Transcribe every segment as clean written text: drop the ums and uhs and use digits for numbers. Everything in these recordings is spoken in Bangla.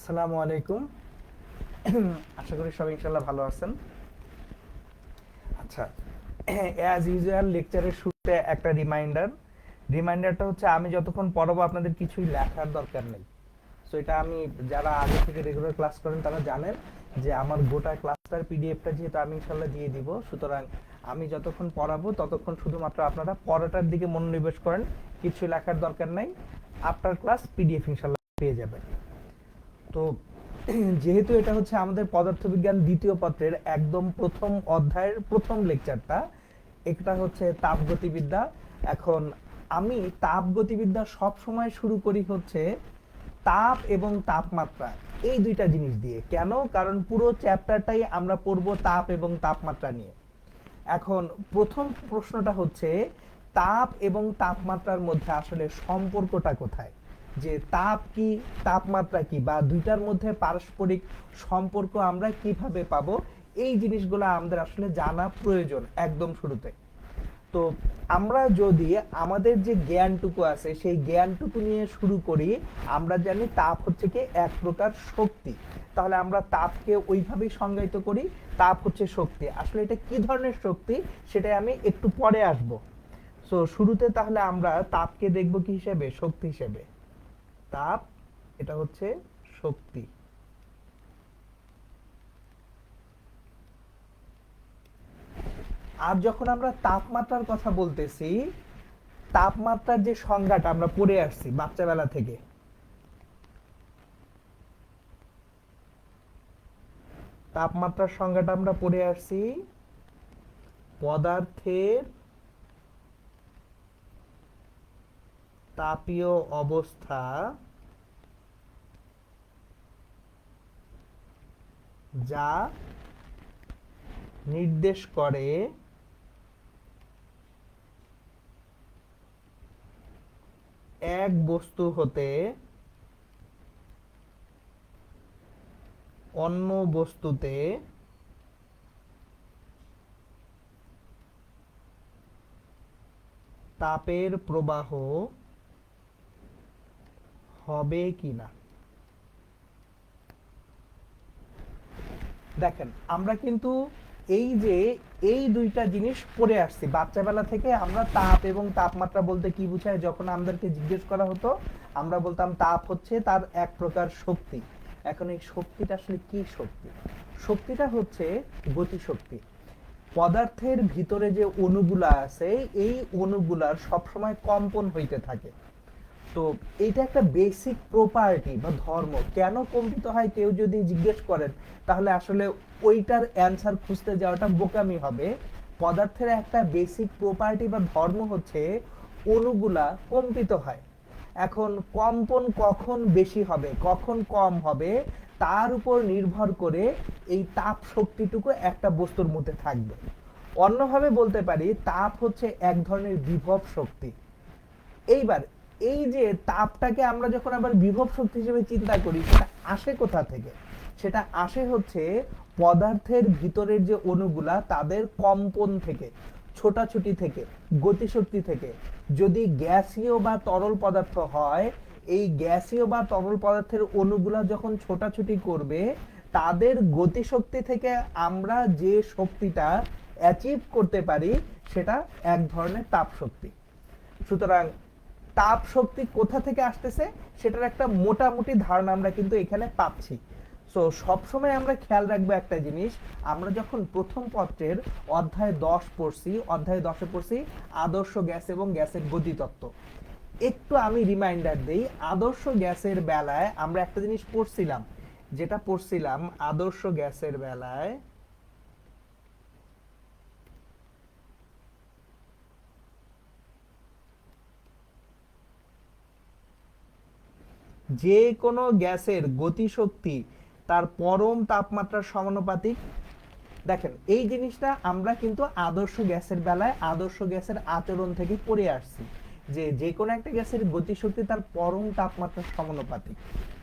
আসসালামু আলাইকুম। আশা করি সবাই ইনশাল্লাহ ভালো আছেন। আচ্ছা, অ্যাজ ইউজুয়াল লেকচারের শুরুতে একটা রিমাইন্ডারটা হচ্ছে আমি যতক্ষণ পড়াবো আপনাদের কিছুই লেখার দরকার নেই। সো এটা আমি, যারা আগে থেকে রেগুলার ক্লাস করেন তারা জানেন যে আমার গোটা ক্লাসটার পিডিএফটা যেহেতু আমি ইনশাল্লাহ দিয়ে দিব, সুতরাং আমি যতক্ষণ পড়াবো ততক্ষণ শুধুমাত্র আপনারা পড়াটার দিকে মনোনিবেশ করেন, কিছু লেখার দরকার নাই। আফটার ক্লাস পিডিএফ ইনশাল্লাহ পেয়ে যাবেন। তো যেহেতু এটা হচ্ছে আমাদের পদার্থবিজ্ঞান দ্বিতীয় পত্রের একদম প্রথম অধ্যায়ের প্রথম লেকচারটা, এটা হচ্ছে তাপগতিবিদ্যা। এখন আমি তাপগতিবিদ্যা সব সময় শুরু করি হচ্ছে তাপ এবং তাপমাত্রা, এই দুইটা জিনিস দিয়ে। কেন? কারণ পুরো চ্যাপ্টারটাই আমরা পড়বো তাপ এবং তাপমাত্রা নিয়ে। এখন প্রথম প্রশ্নটা হচ্ছে তাপ এবং তাপমাত্রার মধ্যে আসলে সম্পর্কটা কোথায়, যে তাপ কি তাপমাত্রা কি, বা দুইটার মধ্যে পারস্পরিক সম্পর্ক আমরা কিভাবে পাবো, এই জিনিসগুলো আমাদের আসলে জানা প্রয়োজন একদম শুরুতে। তো আমরা যদি আমাদের যে জ্ঞানটুকু আছে সেই জ্ঞানটুকু নিয়ে শুরু করি, আমরা জানি তাপ হচ্ছে কি এক প্রকার শক্তি, তাহলে আমরা তাপকে ওইভাবেই সংজ্ঞায়িত করি, তাপ হচ্ছে শক্তি। আসলে এটা কি ধরনের শক্তি সেটাই আমি একটু পরে আসব। সো শুরুতে তাহলে আমরা তাপকে দেখব কি হিসেবে? শক্তি হিসেবে। তাপ এটা হচ্ছে শক্তি। আর যখন আমরা তাপমাত্রার কথা বলতেছি, তাপমাত্রার যে সংজ্ঞাটা আমরা পড়ে আসছি বাচ্চাবেলা থেকে, তাপমাত্রার সংজ্ঞাটা আমরা পড়ে আসছি পদার্থের তাপীয় অবস্থা যা নির্দেশ করে এক বস্তু হতে অন্য বস্তুতে তাপের প্রবাহ হবে কিনা। দেখেন, আমরা কিন্তু এই যে এই দুইটা জিনিস পড়ে আসছি বাচ্চাবেলা থেকে। আমরা তাপ এবং তাপমাত্রা বলতে কি বুঝায় যখন আমাদেরকে জিজ্ঞেস করা হতো, আমরা বলতাম তাপ হচ্ছে তার এক প্রকার শক্তি। এখন এই শক্তিটা আসলে কি শক্তি? শক্তিটা হচ্ছে গতিশক্তি। পদার্থের ভিতরে যে অণুগুলা আছে, এই অণুগুলার সবসময় কম্পন হইতে থাকে। তো এটা একটা বেসিক প্রপার্টি বা ধর্ম। কেন কম্পিত হয় কেউ যদি জিজ্ঞেস করেন, তাহলে আসলে ওইটার অ্যান্সার খুঁজতে যাওয়াটা বোকামি হবে। পদার্থের একটা বেসিক প্রপার্টি বা ধর্ম হচ্ছে অণুগুলা কম্পিত হয়। এখন কম্পন কখন বেশি হবে কখন কম হবে তার উপর নির্ভর করে এই তাপ শক্তিটুকু একটা বস্তুর মধ্যে থাকবে। অন্যভাবে বলতে পারি তাপ হচ্ছে এক ধরনের বিভব শক্তি। এইবার এই যে তাপটাকে আমরা যখন আবার বিভব শক্তি হিসেবে চিন্তা করি, সেটা আসে কোথা থেকে? সেটা আসে হচ্ছে পদার্থের ভিতরের যে অণুগুলা তাদের কম্পন থেকে, ছোটাছুটি থেকে, গতিশক্তি থেকে। যদি গ্যাসীয় বা তরল পদার্থ হয়, এই গ্যাসীয় বা তরল পদার্থের অণুগুলা যখন ছোটাছুটি করবে, তাদের গতিশক্তি থেকে আমরা যে শক্তিটা অ্যাচিভ করতে পারি সেটা এক ধরনের তাপ শক্তি। সুতরাং তাপ শক্তি কোথা থেকে আসতেছে সেটার একটা মোটামুটি ধারণা আমরা কিন্তু এখানে পাচ্ছি। সো সবসময় আমরা খেয়াল রাখবো একটা জিনিস, আমরা যখন প্রথম পত্রের অধ্যায় 10 পড়ছি, অধ্যায় 10-এ পড়ছি আদর্শ গ্যাস এবং গ্যাসের গতিতত্ত্ব। একটু আমি রিমাইন্ডার দেই, আদর্শ গ্যাসের বেলায় আমরা একটা জিনিস পড়ছিলাম, যেটা পড়ছিলাম আদর্শ গ্যাসের বেলায়, যে কোনো গ্যাসের গতিশক্তি তার পরম তাপমাত্রার সমানুপাতিক। দেখেন, এই জিনিসটা আমরা কিন্তু আদর্শ গ্যাসের বেলায় আদর্শ গ্যাসের আচরণ থেকে পড়ে আসছি, যে যে কোনো একটা গ্যাসের গতিশক্তি তার পরম তাপমাত্রার সমানুপাতিক।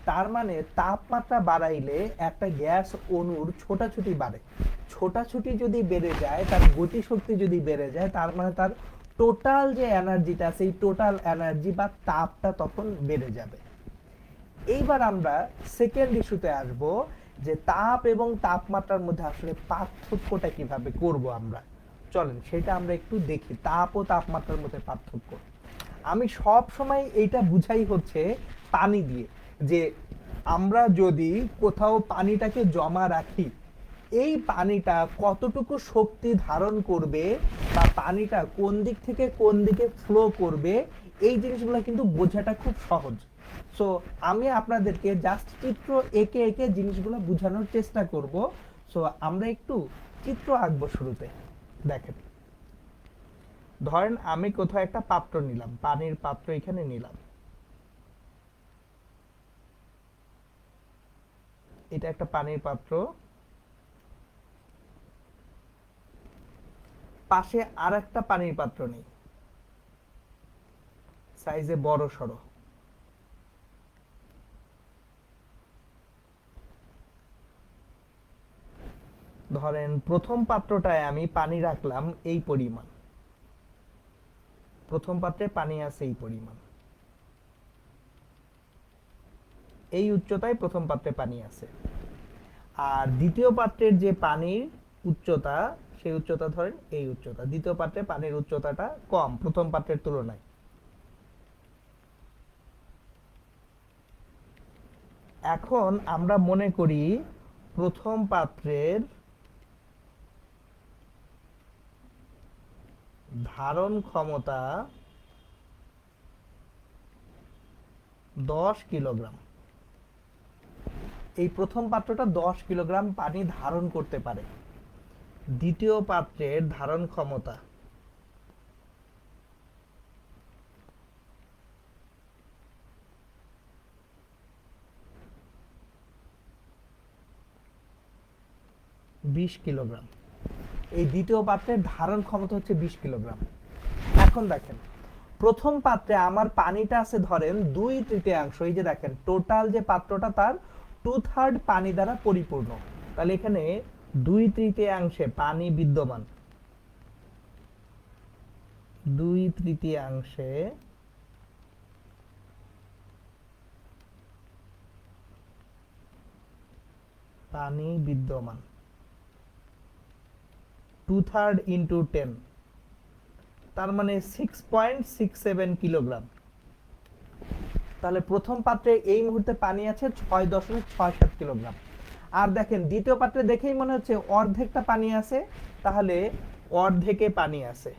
তার মানে তাপমাত্রা বাড়াইলে একটা গ্যাস অণুর ছোটাছুটি বাড়ে। ছোটাছুটি যদি বেড়ে যায়, তার গতিশক্তি যদি বেড়ে যায়, তার মানে তার টোটাল যে এনার্জিটা, সেই টোটাল এনার্জি বা তাপটা তখন বেড়ে যাবে। এইবার আমরা সেকেন্ড ইস্যুতে আসব, যে তাপ এবং তাপমাত্রার মধ্যে আসলে পার্থক্যটা কিভাবে করব আমরা। চলেন সেটা আমরা একটু দেখি, তাপ ও তাপমাত্রার মধ্যে পার্থক্য। আমি সব সময় এইটা বুঝাই হচ্ছে পানি দিয়ে, যে আমরা যদি কোথাও পানিটাকে জমা রাখি, এই পানিটা কতটুকু শক্তি ধারণ করবে বা পানিটা কোন দিক থেকে কোন দিকে ফ্লো করবে, এই জিনিসগুলো কিন্তু বোঝাটা খুব সহজ। সো আমি আপনাদেরকে জাস্ট চিত্র এঁকে এঁকে জিনিসগুলো বোঝানোর চেষ্টা করব। সো আমরা একটু চিত্র আঁকবো শুরুতে। দেখেন, ধরেন আমি কোথাও একটা পাত্র নিলাম, পানির পাত্র এখানে নিলাম, এটা একটা পানির পাত্র। পাশে আর একটা পানির পাত্র নেই, সাইজে বড় সড়ো। ধরেন প্রথম পাত্রটায় আমি পানি রাখলাম এই পরিমাণ, প্রথম পাত্রে পানি আছে এই পরিমাণ, এই উচ্চতায় প্রথম পাত্রে পানি আছে। আর দ্বিতীয় পাত্রের যে পানির উচ্চতা, সেই উচ্চতা ধরেন এই উচ্চতা। দ্বিতীয় পাত্রে পানির উচ্চতাটা কম প্রথম পাত্রের তুলনায়। এখন আমরা মনে করি প্রথম পাত্রের ধারণ ক্ষমতা 10 কিলোগ্রাম। এই প্রথম পাত্রটা 10 কিলোগ্রাম পানি ধারণ করতে পারে। দ্বিতীয় পাত্রের ধারণ ক্ষমতা 20 কিলোগ্রাম। এই দ্বিতীয় পাত্রের ধারণ ক্ষমতা হচ্ছে 20 কিলোগ্রাম। এখন দেখেন, প্রথম পাত্রে আমার পানিটা আছে ধরেন 2/3, এই যে দেখেন টোটাল যে পাত্রটা তার 2/3 পানি দ্বারা পরিপূর্ণ। তাহলে এখানে 2/3 পানি বিদ্যমান, 2/3 পানি বিদ্যমান। 2/3 ইন্টু 10, তার মানে 6.67 কিলোগ্রাম। তাহলে প্রথম পাত্রে এই মুহূর্তে পানি আছে 6.67 কিলোগ্রাম। আর দেখেন দ্বিতীয় পাত্রে দেখেই মনে হচ্ছে অর্ধেকটা পানি আছে, তাহলে অর্ধেকে পানি আছে।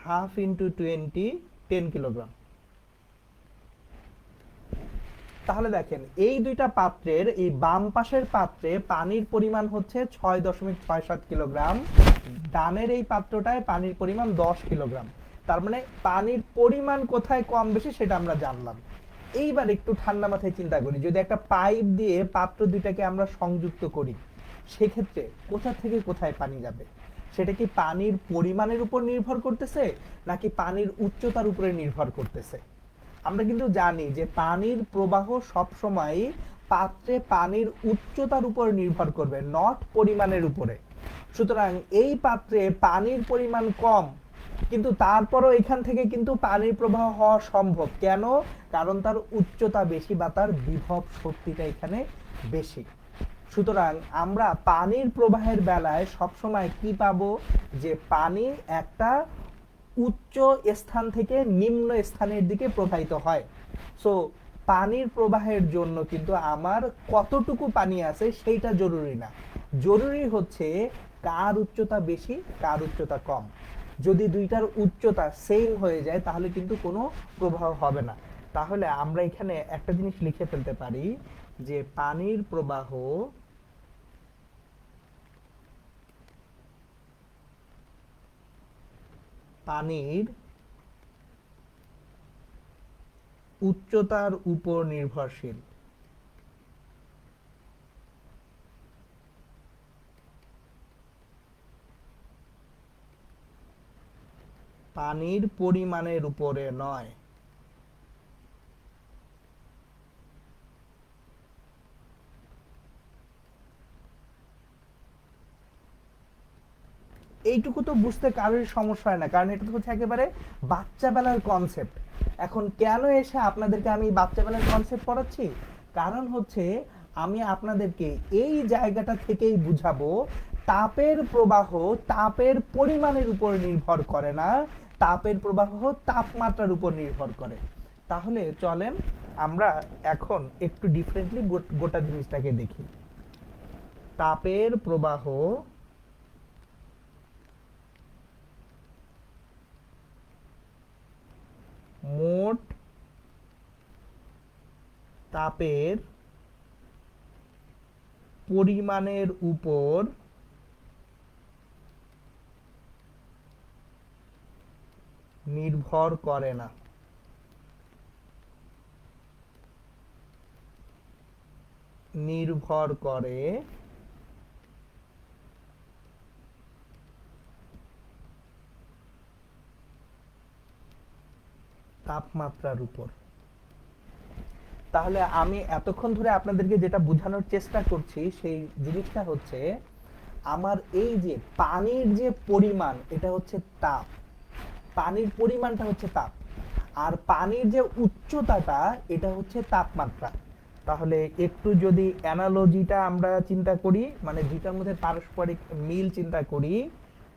Half into 20, 10 kilogram. তাহলে দেখেন এই দুইটা পাত্রের এই বাম পাশের পাত্রে পানির পরিমাণ হচ্ছে 6.67 কিলোগ্রাম, ডানের এই পাত্রটায় পানির পরিমাণ 10 কিলোগ্রাম। তার মানে পানির পরিমাণ কোথায় কম বেশি সেটা আমরা জানলাম। এইবার একটু ঠান্ডা মাথায় চিন্তা করি, যদি একটা পাইপ দিয়ে পাত্র দুইটাকে আমরা সংযুক্ত করি, সেক্ষেত্রে কোথা থেকে কোথায় পানি যাবে? সেটা কি পানির পরিমাণের উপর নির্ভর করতেছে নাকি পানির উচ্চতার উপরে নির্ভর করতেছে? আমরা কিন্তু জানি যে পানির প্রবাহ সব সময় পাত্রে পানির উচ্চতার উপর নির্ভর করবে, নট পরিমাণের উপরে। সুতরাং এই পাত্রে পানির পরিমাণ কম, কিন্তু তারপরও এখান থেকে কিন্তু পানির প্রবাহ হওয়া সম্ভব। কেন? কারণ তার উচ্চতা বেশি বা তার বিভব শক্তিটা এখানে বেশি। সুতরাং আমরা পানির প্রবাহের বেলায় সবসময় কি পাবো, যে পানি একটা উচ্চ স্থান থেকে নিম্ন স্থানের দিকে প্রবাহিত হয়। সো পানির প্রবাহের জন্য কিন্তু আমার কতটুকু পানি আছে সেইটা জরুরি না, জরুরি হচ্ছে কার উচ্চতা বেশি কার উচ্চতা কম। যদি দুইটার উচ্চতা সেম হয়ে যায় তাহলে কিন্তু কোনো প্রবাহ হবে না। তাহলে আমরা এখানে একটা জিনিস লিখে ফেলতে পারি, যে পানির প্রবাহ পানির উচ্চতার উপর নির্ভরশীল। পানির পরিমাণের উপরে নয়। এইটুকু তো বুঝতে কারোর সমস্যা হয় না, কারণ এটা তো হচ্ছে একেবারে বাচ্চা বেলার কনসেপ্ট। এখন কেন এসে আপনাদেরকে আমি বাচ্চা বেলার কনসেপ্ট পড়াচ্ছি, কারণ হচ্ছে আমি আপনাদেরকে এই জায়গাটা থেকেই বুঝাবো তাপের প্রবাহ তাপের পরিমাণের উপর নির্ভর করে না, তাপের প্রবাহ তাপমাত্রার উপর নির্ভর করে। তাহলে চলেন আমরা এখন একটু ডিফারেন্টলি গোটা জিনিসটাকে দেখি। তাপের প্রবাহ মোট তাপের পরিমাণের উপর নির্ভর করে না। নির্ভর করে তাপমাত্রার উপর। তাহলে আমি এতক্ষণ ধরে আপনাদেরকে যেটা বোঝানোর চেষ্টা করছি সেই জিনিসটা হচ্ছে, আমার এই যে পানির যে পরিমাণ এটা হচ্ছে তাপ, পানির পরিমাণটা হচ্ছে তাপ, আর পানির যে উচ্চতাটা এটা হচ্ছে তাপমাত্রা। তাহলে একটু যদি অ্যানালজিটা আমরা চিন্তা করি, মানে দুইটার মধ্যে পারস্পরিক মিল চিন্তা করি,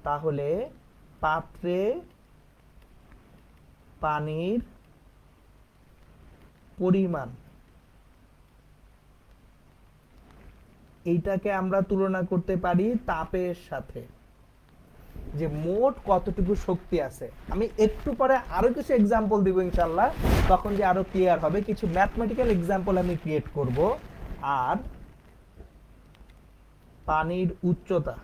তাহলে পাত্রে পানির পরিমাণ, এইটাকে আমরা তুলনা করতে পারি তাপের সাথে, যে মোট কতটুকু শক্তি আছে। আমি একটু পরে আরো কিছু এক্সাম্পল দিব ইনশাআল্লাহ, তখন যে আরো ক্লিয়ার হবে, কিছু ম্যাথমেটিক্যাল এক্সাম্পল আমি ক্রিয়েট করব। আর পানির উচ্চতা,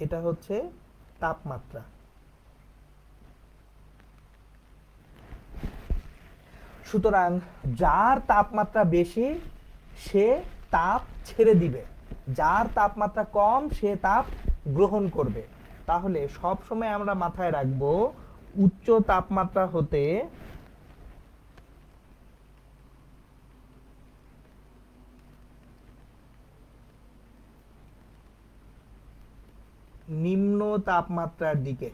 এটা হচ্ছে তাপমাত্রা। সুতরাং যার তাপমাত্রা বেশি সে তাপ ছেড়ে দিবে, যার তাপমাত্রা কম সে তাপ গ্রহণ করবে। তাহলে সব সময় আমরা মাথায় রাখবো উচ্চ তাপমাত্রা হতে নিম্ন তাপমাত্রার দিকে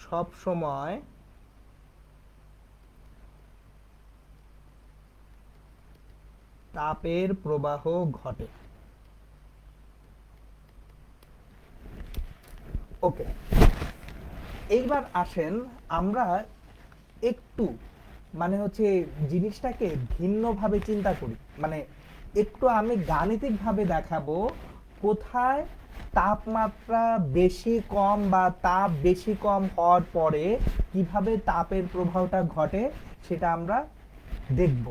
সব সময় তাপের প্রবাহ ঘটে। ওকে, এইবার আসেন আমরা একটু মানে হচ্ছে জিনিসটাকে ভিন্নভাবে চিন্তা করি, মানে একটু আমি গাণিতিকভাবে দেখাবো কোথায় তাপমাত্রা বেশি কম বা তাপ বেশি কম হওয়ার পরে কিভাবে তাপের প্রবাহটা ঘটে সেটা আমরা দেখব।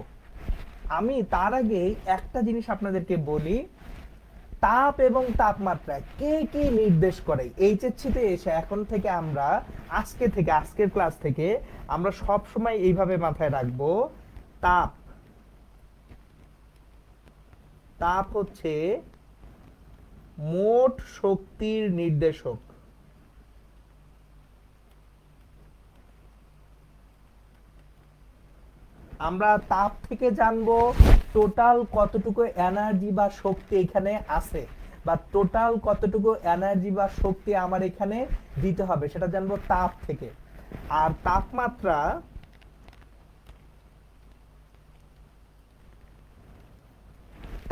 আমি তার আগে একটা জিনিস আপনাদেরকে বলি, তাপ এবং তাপমাত্রা কে কি নির্দেশ করে। এইচএসসিতে এসে এখন থেকে আমরা আজকের ক্লাস থেকে আমরা সব সময় এইভাবে মাথায় রাখবো, তাপ তাপ হচ্ছে মোট শক্তির নির্দেশক। আমরা তাপ থেকে জানবো টোটাল কতটুকু এনার্জি বা শক্তি এখানে আছে, বা টোটাল কতটুকু এনার্জি বা শক্তি আমার এখানে দিতে হবে সেটা জানবো তাপ থেকে। আর তাপমাত্রা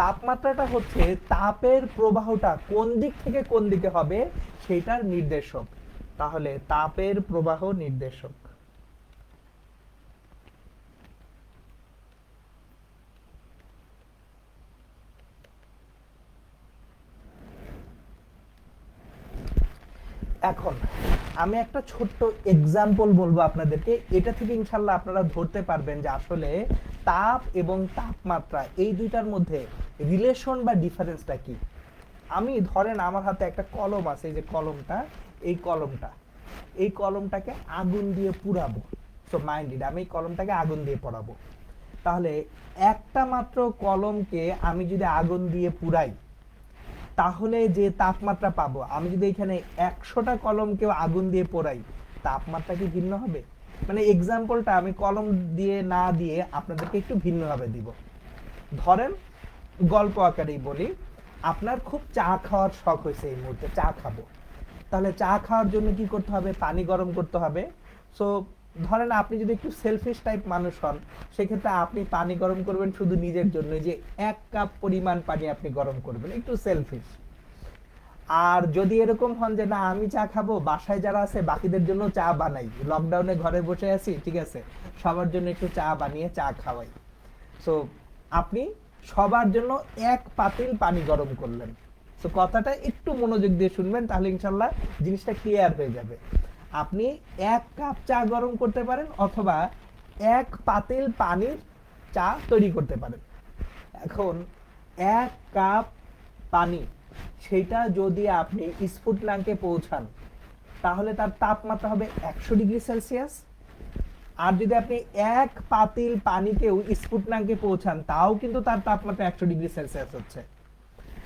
তাপমাত্রাটা হচ্ছে তাপের প্রবাহটা কোন দিক থেকে কোন দিকে হবে সেটার নির্দেশক। তাহলে তাপের প্রবাহ নির্দেশক। এখন আমি একটা ছোট্ট এক্সাম্পল বলবো আপনাদেরকে, এটা থেকে ইনশাল্লাহ আপনারা ধরতে পারবেন যে আসলে তাপ এবং তাপমাত্রা এই দুইটার মধ্যে রিলেশন বা ডিফারেন্সটা কি। আমি ধরেন আমার হাতে একটা কলম আছে, এই যে কলমটা, এই কলমটাকে আগুন দিয়ে পুরাবো। সো মাইন্ডেড, আমি এই কলমটাকে আগুন দিয়ে পোড়াবো। তাহলে একটা মাত্র কলমকে আমি যদি আগুন দিয়ে পুরাই তাহলে যে তাপমাত্রা পাবো, আমি যদি এখানে 100টা কলমকেও আগুন দিয়ে পোড়াই তাপমাত্রা কি ভিন্ন হবে? মানে এক্সাম্পলটা আমি কলম দিয়ে না দিয়ে আপনাদেরকে একটু ভিন্নভাবে দিব। ধরেন গল্প আকারেই বলি, আপনার খুব চা খাওয়ার শখ হয়েছে, এই মুহূর্তে চা খাবো, তাহলে চা খাওয়ার জন্য কি করতে হবে? পানি গরম করতে হবে। সো ধরেন আপনি যদি একটু সেলফিশ টাইপ মানুষ হন, সেক্ষেত্রে আপনি পানি গরম করবেন শুধু নিজের জন্য, যে 1 কাপ পরিমাণ পানি আপনি গরম করবেন, একটু সেলফিশ। আর যদি এরকম হন যে না আমি চা খাবো, বাসায় যারা আছে বাকিদের জন্য চা বানাই, লকডাউনে ঘরে বসে আছি, ঠিক আছে, সবার জন্য একটু চা বানিয়ে চা খাওয়াই। সো আপনি সবার জন্য 1 পাতিল পানি গরম করলেন। তো কথাটা একটু মনোযোগ দিয়ে শুনবেন, তাহলে ইনশাল্লাহ জিনিসটা ক্লিয়ার হয়ে যাবে। আপনি 1 কাপ চা গরম করতে পারেন, অথবা 1 পাতিল পানির চা তৈরি করতে পারেন। এখন 1 কাপ পানি, সেটা যদি আপনি স্ফুটনাঙ্কে পৌঁছান, তাহলে তার তাপমাত্রা হবে 100 ডিগ্রি সেলসিয়াস। আর যদি আপনি 1 পাতিল পানিকেও স্ফুটনাঙ্কে পৌঁছান, তাও কিন্তু তার তাপমাত্রা 100 ডিগ্রি সেলসিয়াস হচ্ছে।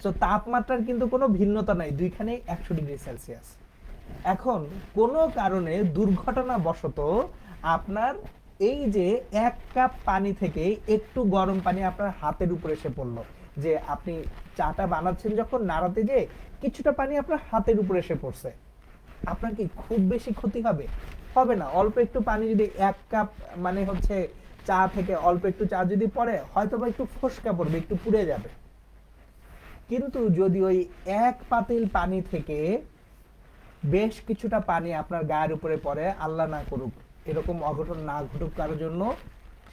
তো তাপমাত্রার কিন্তু কোনো ভিন্নতা নাই, দুইখানেই 100 ডিগ্রি সেলসিয়াস। এখন কোনো কারণে দুর্ঘটনাবশত আপনার এই যে 1 কাপ পানি থেকে একটু গরম পানি আপনার হাতের উপরে এসে পড়লো, যে আপনি চাটা বানাচ্ছেন যখন নাড়াতে গিয়ে কিছুটা পানি আপনার হাতের উপরে এসে পড়ছে, আপনার কি খুব বেশি ক্ষতি হবে? হবে না। অল্প একটু পানি যদি 1 কাপ মানে হচ্ছে চা থেকে অল্প একটু চা যদি পড়ে, হয়তো বা একটু ফোসকা পড়বে, একটু পুড়ে যাবে। কিন্তু যদি ওই 1 পাতিল পানি থেকে বেশ কিছুটা পানি আপনার গায়ের উপরে পড়ে, আল্লাহ না করুক এরকম অঘটন না ঘটুক কারোর জন্য,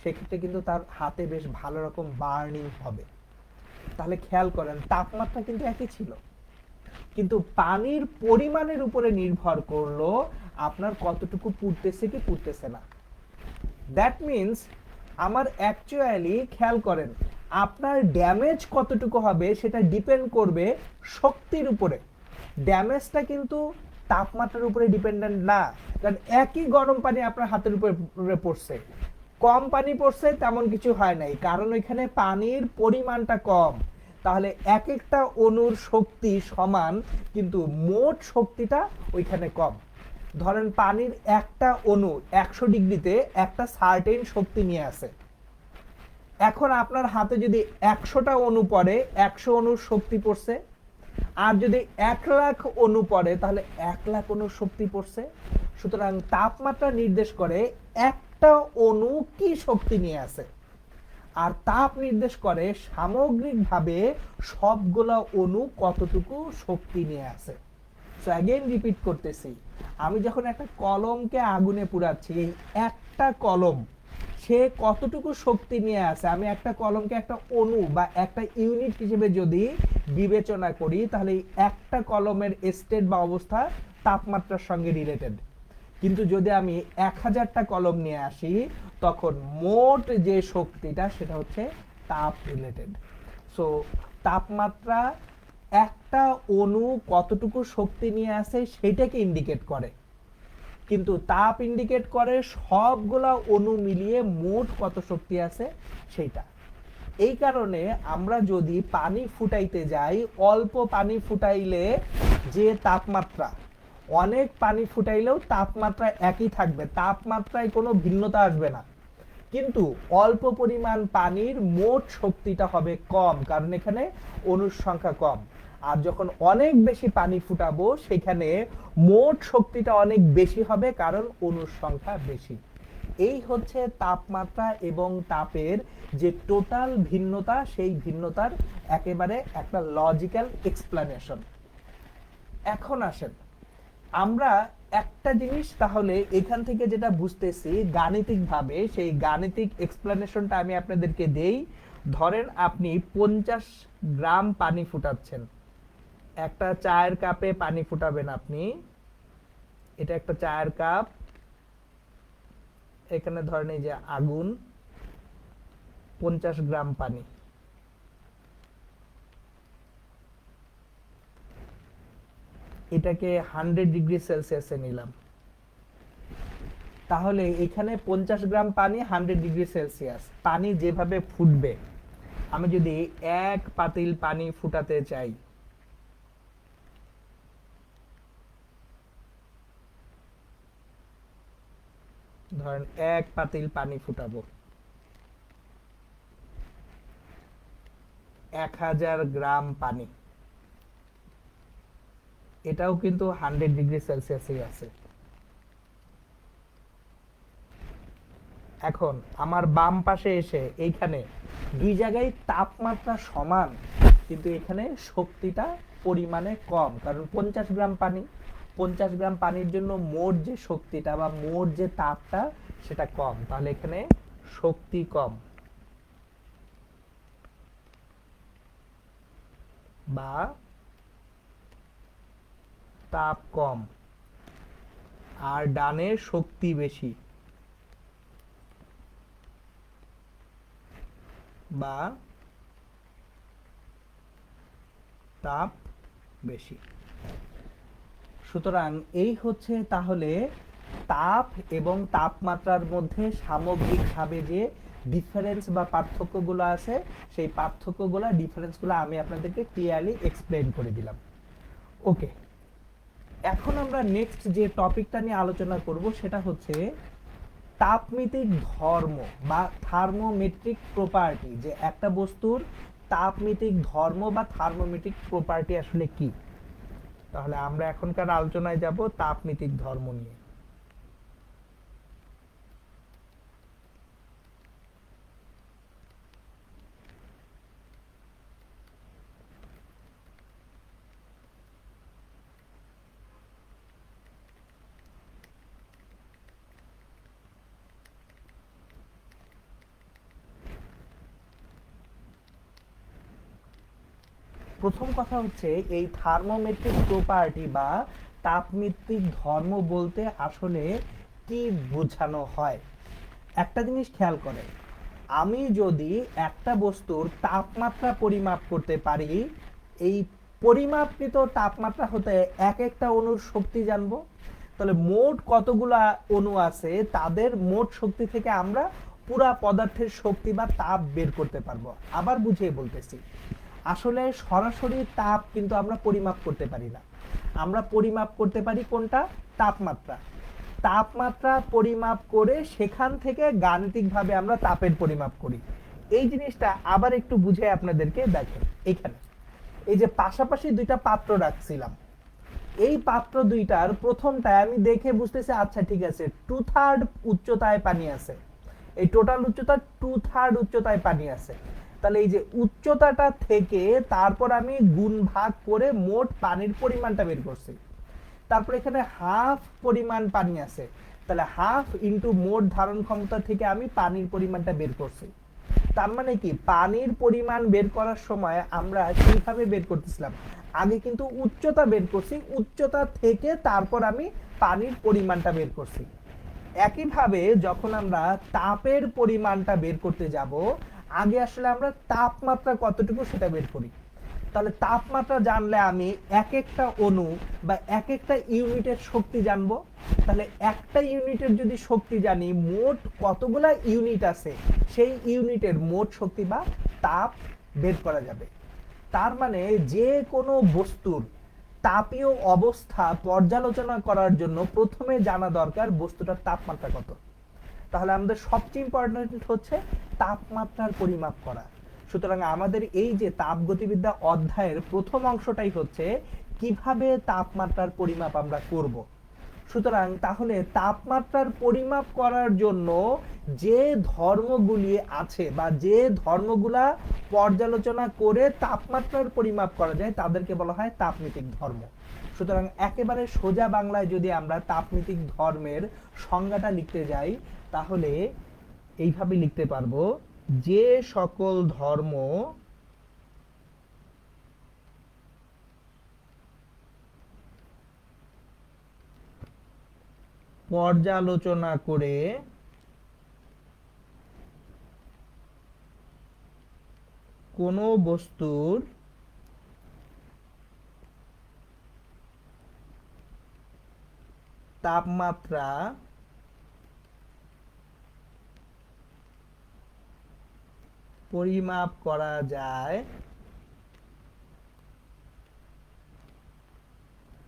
সেক্ষেত্রে কিন্তু তার হাতে বেশ ভালো রকম বার্নিং হবে। তাহলে খেয়াল করেন, তাপমাত্রা কিন্তু একই ছিল, কিন্তু পানির পরিমাণের উপরে নির্ভর করলো আপনার কতটুকু পুড়তেছে কি পুড়তেছে না। দ্যাট মিন্স আমার অ্যাকচুয়ালি খেয়াল করেন, আপনার ড্যামেজ কতটুকু হবে সেটা ডিপেন্ড করবে শক্তির উপরে। ড্যামেজটা কিন্তু তাপমাত্রার উপরে ডিপেন্ডেন্ট না, কারণ একই গরম পানি আপনার হাতের উপরে পড়ছে, কম পানি পড়ছে তেমন কিছু হয় নাই, কারণ ওইখানে পানির পরিমাণটা কম। তাহলে এক একটা অণুর শক্তি সমান, কিন্তু মোট শক্তিটা ওইখানে কম। ধরেন পানির একটা অণু 100 ডিগ্রিতে একটা সার্টেন শক্তি নিয়ে আসে। এখন আপনার হাতে যদি 100টা অণু পড়ে, 100 অণুর শক্তি পড়ছে। আর যদি 1 লাখ অণু পড়ে, তাহলে 1 লাখ অণুর শক্তি পড়ছে। সুতরাং তাপমাত্রা নির্দেশ করে একটা অণু কি শক্তি নিয়ে আসে, আর তাপ নির্দেশ করে সামগ্রিকভাবে সবগুলা অণু কতটুকু শক্তি নিয়ে আসে। সো অ্যাগেইন রিপিট করতেছি, আমি যখন একটা কলমকে আগুনে পুড়াচ্ছি, এই একটা কলম সে কতটুকু শক্তি নিয়ে আসে, আমি একটা কলমকে একটা অণু বা একটা ইউনিট হিসেবে যদি বিবেচনা করি, তাহলে একটা কলমের স্টেট বা অবস্থা তাপমাত্রার সঙ্গে রিলেটেড। কিন্তু যদি আমি 1000টা কলম নিয়ে আসি, তখন মোট যে শক্তিটা সেটা হচ্ছে তাপ রিলেটেড। সো তাপমাত্রা একটা অণু কতটুকু শক্তি নিয়ে আসে সেটাকে ইন্ডিকেট করে, কিন্তু তাপ ইন্ডিকেট করে সবগুলা অণু মিলিয়ে মোট কত শক্তি আছে সেইটা। এই কারণে আমরা যদি পানি ফুটাইতে যাই, অল্প পানি ফুটাইলে যে তাপমাত্রা, অনেক পানি ফুটাইলেও তাপমাত্রা একই থাকবে, তাপমাত্রায় কোনো ভিন্নতা আসবে না, কিন্তু অল্প পরিমাণ পানির মোট শক্তিটা হবে কম, কারণ এখানে অণুর সংখ্যা কম। আর যখন অনেক বেশি পানি ফুটাবো, সেখানে মোট শক্তিটা অনেক বেশি হবে, কারণ অণুর সংখ্যা বেশি। এই হচ্ছে তাপমাত্রা এবং তাপের যে টোটাল ভিন্নতা, সেই ভিন্নতার একেবারে একটা লজিক্যাল এক্সপ্লেনেশন। এখন আসেন আমরা একটা জিনিস তাহলে এখান থেকে যেটা বুঝতেছি গাণিতিকভাবে, সেই গাণিতিক এক্সপ্লেনেশনটা আমি আপনাদেরকে দেই। ধরেন আপনি 50 গ্রাম পানি ফুটাচ্ছেন, একটা চায়ের কাপে পানি ফুটাবেন আপনি, এটা একটা চায়ের কাপ, এখানে ধরেন এই যে আগুন, 50 গ্রাম পানি, এটাকে 100 ডিগ্রি সেলসিয়াসে নিলাম। তাহলে এখানে 50 গ্রাম পানি, 100 ডিগ্রি সেলসিয়াস, পানি যেভাবে ফুটবে, আমি যদি 1 পাতিল পানি ফুটাতে চাই, ধরেন 1 পাতিল পানি ফুটাবো, 1000 গ্রাম পানি, এটাও কিন্তু 100 ডিগ্রি সেলসিয়াসই আছে। এখন আমার বাম পাশে এসে এইখানে দুই জায়গায় তাপমাত্রা সমান, কিন্তু এখানে শক্তিটা পরিমাণে কম, কারণ 50 গ্রাম পানি, 50 গ্রাম পানির জন্য মোট যে শক্তিটা বা মোট যে তাপটা সেটা কম, তাহলে এখানে শক্তি কম বা তাপ কম, আর ডানে শক্তি বেশি বা তাপ বেশি। সুতরাং এই হচ্ছে তাহলে তাপ এবং তাপমাত্রার মধ্যে সামগ্রিকভাবে যে ডিফারেন্স বা পার্থক্যগুলো আছে, সেই পার্থক্যগুলো ডিফারেন্সগুলো আমি আপনাদেরকে ক্লিয়ারলি এক্সপ্লেইন করে দিলাম। ওকে, এখন আমরা নেক্সট যে টপিকটা নিয়ে আলোচনা করব সেটা হচ্ছে তাপমিতিক ধর্ম বা থার্মোমেট্রিক প্রপার্টি, যে একটা বস্তুর তাপমিতিক ধর্ম বা থার্মোমেট্রিক প্রপার্টি আসলে কি। তাহলে আমরা এখনকার আলোচনায় যাব তাপমিতিক ধর্ম নিয়ে। প্রথম কথা হচ্ছে এই থার্মোমেট্রিক প্রপার্টি বা তাপমিতিক ধর্ম বলতে আসলে কি বোঝানো হয়। একটা জিনিস খেয়াল করেন, আমি যদি একটা বস্তুর তাপমাত্রা পরিমাপ করতে পারি, এই পরিমাপকৃত তাপমাত্রা হতে এক একটা অণুর শক্তি জানবো, তাহলে মোট কতগুলা অণু আছে তাদের মোট শক্তি থেকে আমরা পুরা পদার্থের শক্তি বা তাপ বের করতে পারবো। আবার বুঝিয়ে বলতেছি, আসলে সরাসরি তাপ কিন্তু আমরা পরিমাপ করতে পারি না, আমরা পরিমাপ করতে পারি কোনটা, তাপমাত্রা। তাপমাত্রা পরিমাপ করে সেখান থেকে গাণিতিকভাবে আমরা তাপের পরিমাপ করি। এই জিনিসটা আবার একটু বুঝে আপনাদেরকে দেখেন, এখানে এই যে পাশাপাশি দুইটা পাত্র রাখছিলাম, এই পাত্র দুইটার প্রথমটায় আমি দেখে বুঝতেছি আচ্ছা ঠিক আছে 2/3 উচ্চতায় পানি আছে, এই টোটাল উচ্চতা 2/3 উচ্চতায় পানি আছে। তাহলে এই যে উচ্চতাটা থেকে তারপর আমি গুণ ভাগ করে মোট পানির পরিমাণটা বের করছি। তারপর এখানে হাফ পরিমাণ পানি আছে, তাহলে হাফ ইনটু মোট ধারণ ক্ষমতা থেকে আমি পানির পরিমাণটা বের করছি। তার মানে কি, পানির পরিমাণ বের করার সময় আমরা কিভাবে বের করতেছিলাম, আগে কিন্তু উচ্চতা বের করছি, উচ্চতা থেকে তারপর আমি পানির পরিমাণটা বের করছি। একইভাবে যখন আমরা তাপের পরিমাণটা বের করতে যাব, আগে আসলে আমরা তাপমাত্রা কতটুকু সেটা বের করি। তাহলে তাপমাত্রা জানলে আমি এক একটা অণু বা এক একটা ইউনিটের শক্তি জানবো। তাহলে একটা ইউনিটের যদি শক্তি জানি, মোট কতগুলা ইউনিট আছে সেই ইউনিটের মোট শক্তি বা তাপ বের করা যাবে। তার মানে যে কোনো বস্তুর তাপীয় অবস্থা পর্যালোচনা করার জন্য প্রথমে জানা দরকার বস্তুটার তাপমাত্রা কত। তাহলে আমাদের সবচেয়ে ইম্পর্টেন্ট হচ্ছে তাপমাত্রার পরিমাপ করা। সুতরাং আমাদের এই যে তাপগতিবিদ্যা অধ্যায়ের প্রথম অংশটাই হচ্ছে কিভাবে তাপমাত্রার পরিমাপ আমরা করব। সুতরাং তাহলে তাপমাত্রার পরিমাপ করার জন্য যে ধর্মগুলি আছে বা যে ধর্মগুলা পর্যালোচনা করে তাপমাত্রার পরিমাপ করা যায় তাদেরকে বলা হয় তাপমিতিক ধর্ম। সুতরাং একেবারে সোজা বাংলায় যদি আমরা তাপমিতিক ধর্মের সংজ্ঞাটা লিখতে যাই, তাহলে এইভাবে লিখতে পারবো, যে সকল ধর্ম পর্যালোচনা করে কোনো বস্তুর তাপমাত্রা পরিমাপ করা যায়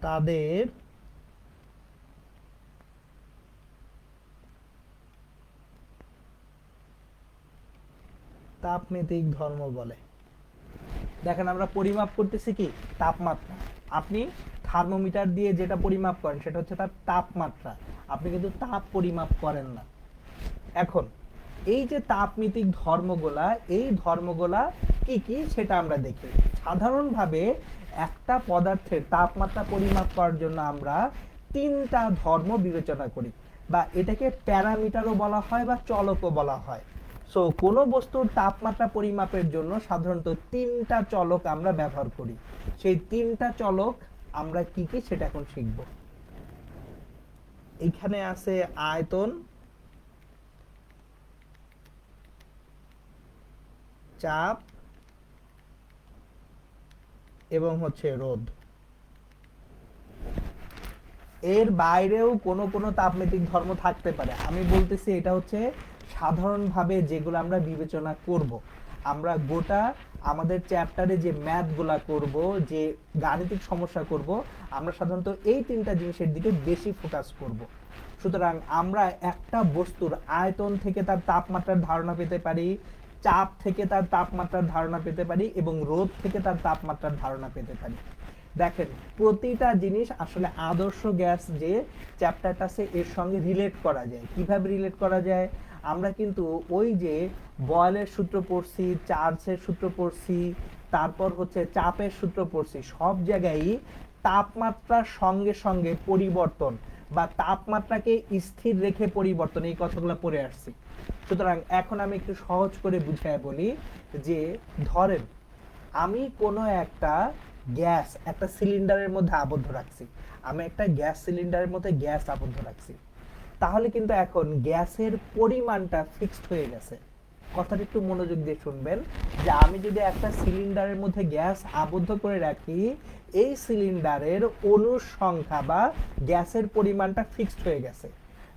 তাদের তাপমিতিক ধর্ম বলে। দেখেন আমরা পরিমাপ করতেছি কি তাপমাত্রা। আপনি থার্মোমিটার দিয়ে যেটা পরিমাপ করেন সেটা হচ্ছে তার তাপমাত্রা, আপনি কিন্তু তাপ পরিমাপ করেন না। এখন এই যে তাপমিতিক ধর্মগুলা, এই ধর্মগুলা কি কি সেটা আমরা দেখি। সাধারণভাবে একটা পদার্থের তাপমাত্রা পরিমাপ করার জন্য আমরা তিনটা ধর্ম বিবেচনা করি, বা এটাকে প্যারামিটারও বলা হয় বা চলকও বলা হয়। সো কোনো বস্তুর তাপমাত্রা পরিমাপের জন্য সাধারণত তিনটা চলক আমরা ব্যবহার করি। সেই তিনটা চলক আমরা কি কি সেটা এখন শিখব। এখানে আছে আয়তন, চাপ এবং হচ্ছে রোধ। এর বাইরেও কোনো কোনো তাপমিতিক ধর্ম থাকতে পারে, আমি বলতেছি এটা হচ্ছে সাধারণভাবে যেগুলো আমরা বিবেচনা করব। আমরা গোটা আমাদের চ্যাপ্টারে যে ম্যাথগুলা করব, যে গাণিতিক সমস্যা করব, আমরা সাধারণত এই তিনটা জিনিসের দিকে বেশি ফোকাস করব। সুতরাং আমরা একটা বস্তুর আয়তন থেকে তার তাপমাত্রার ধারণা পেতে পারি, চাপ থেকে তার তাপমাত্রার ধারণা পেতে পারি এবং রোধ থেকে তার তাপমাত্রার ধারণা পেতে পারি। দেখেন প্রতিটা জিনিস আসলে আদর্শ গ্যাস যে চ্যাপ্টারটা আছে এর সঙ্গে রিলেট করা যায়। কিভাবে রিলেট করা যায়? আমরা কিন্তু ওই যে বয়েলের সূত্র পড়ছি, চার্লসের সূত্র পড়ছি, তারপর হচ্ছে চাপের সূত্র পড়ছি, সব জায়গায় তাপমাত্রার সঙ্গে সঙ্গে পরিবর্তন বা তাপমাত্রাকে স্থির রেখে পরিবর্তন, এই কথাগুলো পড়ে আসছি। সুতরাং এখন আমি একটু সহজ করে বুঝায় বলি যে ধরেন আমি কোনো একটা গ্যাস একটা সিলিন্ডারের মধ্যে আবদ্ধ রাখছি, আমি একটা গ্যাস সিলিন্ডারের মধ্যে গ্যাস আবদ্ধ রাখছি, তাহলে কিন্তু এখন গ্যাসের পরিমাণটা ফিক্সড হয়ে গেছে। কথাটা একটু মনোযোগ দিয়ে শুনবেন, যে আমি যদি একটা সিলিন্ডারের মধ্যে গ্যাস আবদ্ধ করে রাখি, এই সিলিন্ডারের অণুর সংখ্যা বা গ্যাসের পরিমাণটা ফিক্সড হয়ে গেছে।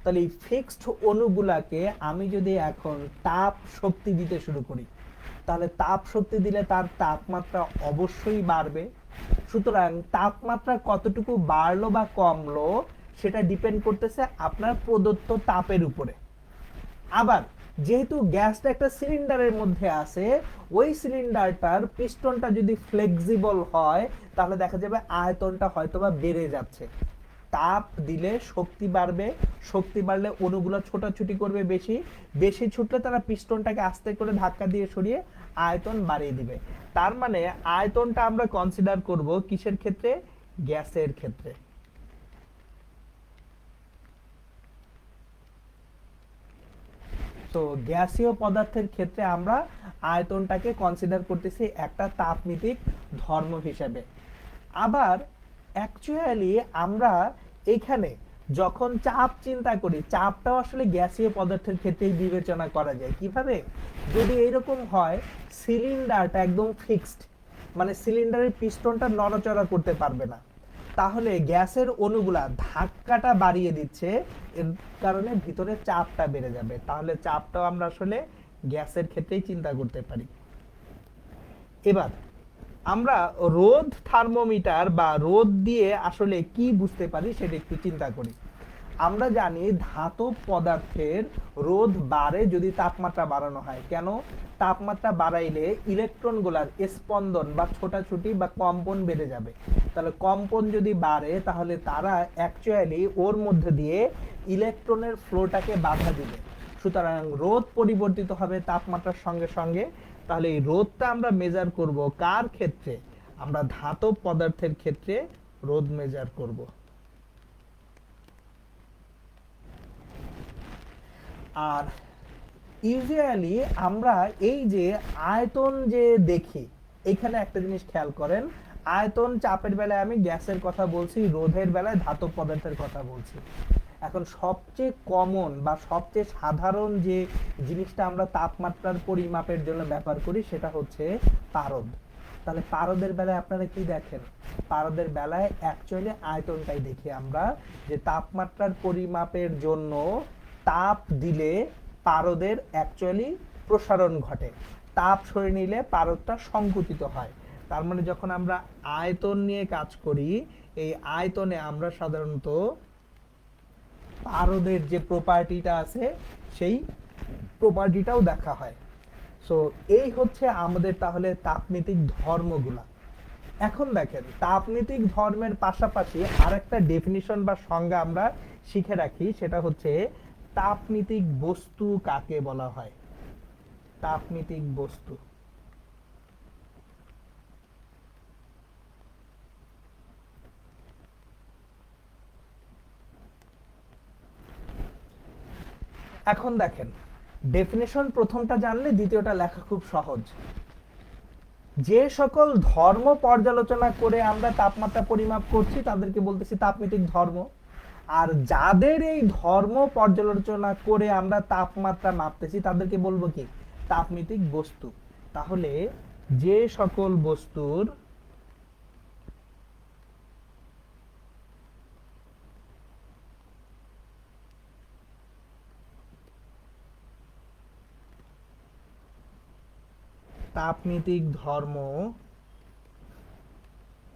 তাহলে এই ফিক্সড অণুগুলাকে আমি যদি এখন তাপ শক্তি দিতে শুরু করি, তাহলে তাপ শক্তি দিলে তার তাপমাত্রা অবশ্যই বাড়বে। সুতরাং তাপমাত্রা কতটুকু বাড়লো বা কমলো সেটা ডিপেন্ড করতেছে আপনার প্রদত্ত তাপের উপরে। আবার যেহেতু গ্যাসটা একটা সিলিন্ডারের মধ্যে আছে, ওই সিলিন্ডারটার পিস্টনটা যদি ফ্লেক্সিবল হয় তাহলে দেখা যাবে আয়তনটা হয়তোবা বেড়ে যাচ্ছে। তাপ দিলে শক্তি বাড়বে, শক্তি বাড়লে অণুগুলো ছোটাছুটি করবে, বেশি বেশি ছুটলে তারা পিস্টনটাকে আস্তে করে ধাক্কা দিয়ে সরিয়ে আয়তন বাড়িয়ে দিবে। তার মানে আয়তনটা আমরা কনসিডার করব কিসের ক্ষেত্রে? গ্যাসের ক্ষেত্রে। তো গ্যাসীয় পদার্থের ক্ষেত্রে আমরা আয়তনটাকে কনসিডার করতেছি একটা তাপমিতিক ধর্ম হিসেবে। আবার অ্যাকচুয়ালি আমরা এখানে যখন চাপ চিন্তা করি, চাপটাও আসলে গ্যাসীয় পদার্থের ক্ষেত্রেই বিবেচনা করা যায়। কিভাবে? যদি এইরকম হয় সিলিন্ডারটা একদম ফিক্সড, মানে সিলিন্ডারের পিস্টনটা নড়াচড়া করতে পারবে না, তাহলে গ্যাসের অণুগুলা ধাক্কাটা বাড়িয়ে দিচ্ছে, এর কারণে ভিতরে চাপটা বেড়ে যাবে। তাহলে চাপটাও আমরা আসলে গ্যাসের ক্ষেত্রেই চিন্তা করতে পারি। এবার আমরা রোধ থার্মোমিটার বা রোধ দিয়ে আসলে কি বুঝতে পারি সেটা একটু চিন্তা করি। আমরা জানি ধাতব পদার্থের রোধ বাড়ে যদি তাপমাত্রা বাড়ানো হয়। কেন? তাপমাত্রা বাড়াইলে ইলেকট্রনগুলোর স্পন্দন বা ছোটাছুটি বা কম্পন বেড়ে যাবে। তাহলে কম্পন যদি বাড়ে তাহলে তারা অ্যাকচুয়ালি ওর মধ্যে দিয়ে ইলেকট্রনের ফ্লোটাকে বাধা দিবে। সুতরাং রোধ পরিবর্তিত হবে তাপমাত্রার সঙ্গে সঙ্গে। তাহলে এই রোধটা আমরা মেজার করব কার ক্ষেত্রে? আমরা ধাতব পদার্থের ক্ষেত্রে রোধ মেজার করব। আর ইউজুয়ালি আমরা এই যে আয়তন যে দেখি, এখানে একটা জিনিস খেয়াল করেন, আয়তন চাপের বেলায় আমি গ্যাসের কথা বলছি, রোধের বেলায় ধাতব পদার্থের কথা বলছি। এখন সবচেয়ে কমন বা সবচেয়ে সাধারণ যে জিনিসটা আমরা তাপমাত্রার পরিমাপের জন্য ব্যবহার করি সেটা হচ্ছে পারদ। তাহলে পারদের বেলায় আপনারা কি দেখেন? পারদের বেলায় অ্যাকচুয়ালি আয়তনটাই দেখি আমরা, যে তাপমাত্রার পরিমাপের জন্য তাপ দিলে পারদের অ্যাকচুয়ালি প্রসারণ ঘটে, তাপ সরে নিলে পারদটা সংকুচিত হয়। তার মানে যখন আমরা আয়তন নিয়ে কাজ করি, এই আয়তনে আমরা সাধারণত পারদের যে প্রপার্টিটা আছে সেই প্রপার্টিটাও দেখা হয়। সো এই হচ্ছে আমাদের তাহলে তাপনীতিক ধর্মগুলা। এখন দেখেন তাপনীতিক ধর্মের পাশাপাশি আরেকটা ডেফিনিশন বা সংজ্ঞা আমরা শিখে রাখি, সেটা হচ্ছে তাপনীতিক বস্তু কাকে বলা হয়। তাপনীতিক বস্তু। এখন দেখেন ডেফিনিশন প্রথমটা জানলে দ্বিতীয়টা লেখা খুব সহজ। যে সকল ধর্ম পর্যালোচনা করে আমরা তাপমাত্রা পরিমাপ করছি তাদেরকে বলতেছি তাপনীতিক ধর্ম। আর যাদের এই ধর্ম পর্যালোচনা করে আমরা তাপমাত্রা মাপতেছি তাদেরকে বলবো কি, তাপনীতিক বস্তু। তাহলে যে সকল বস্তুর তাপনীতিক ধর্ম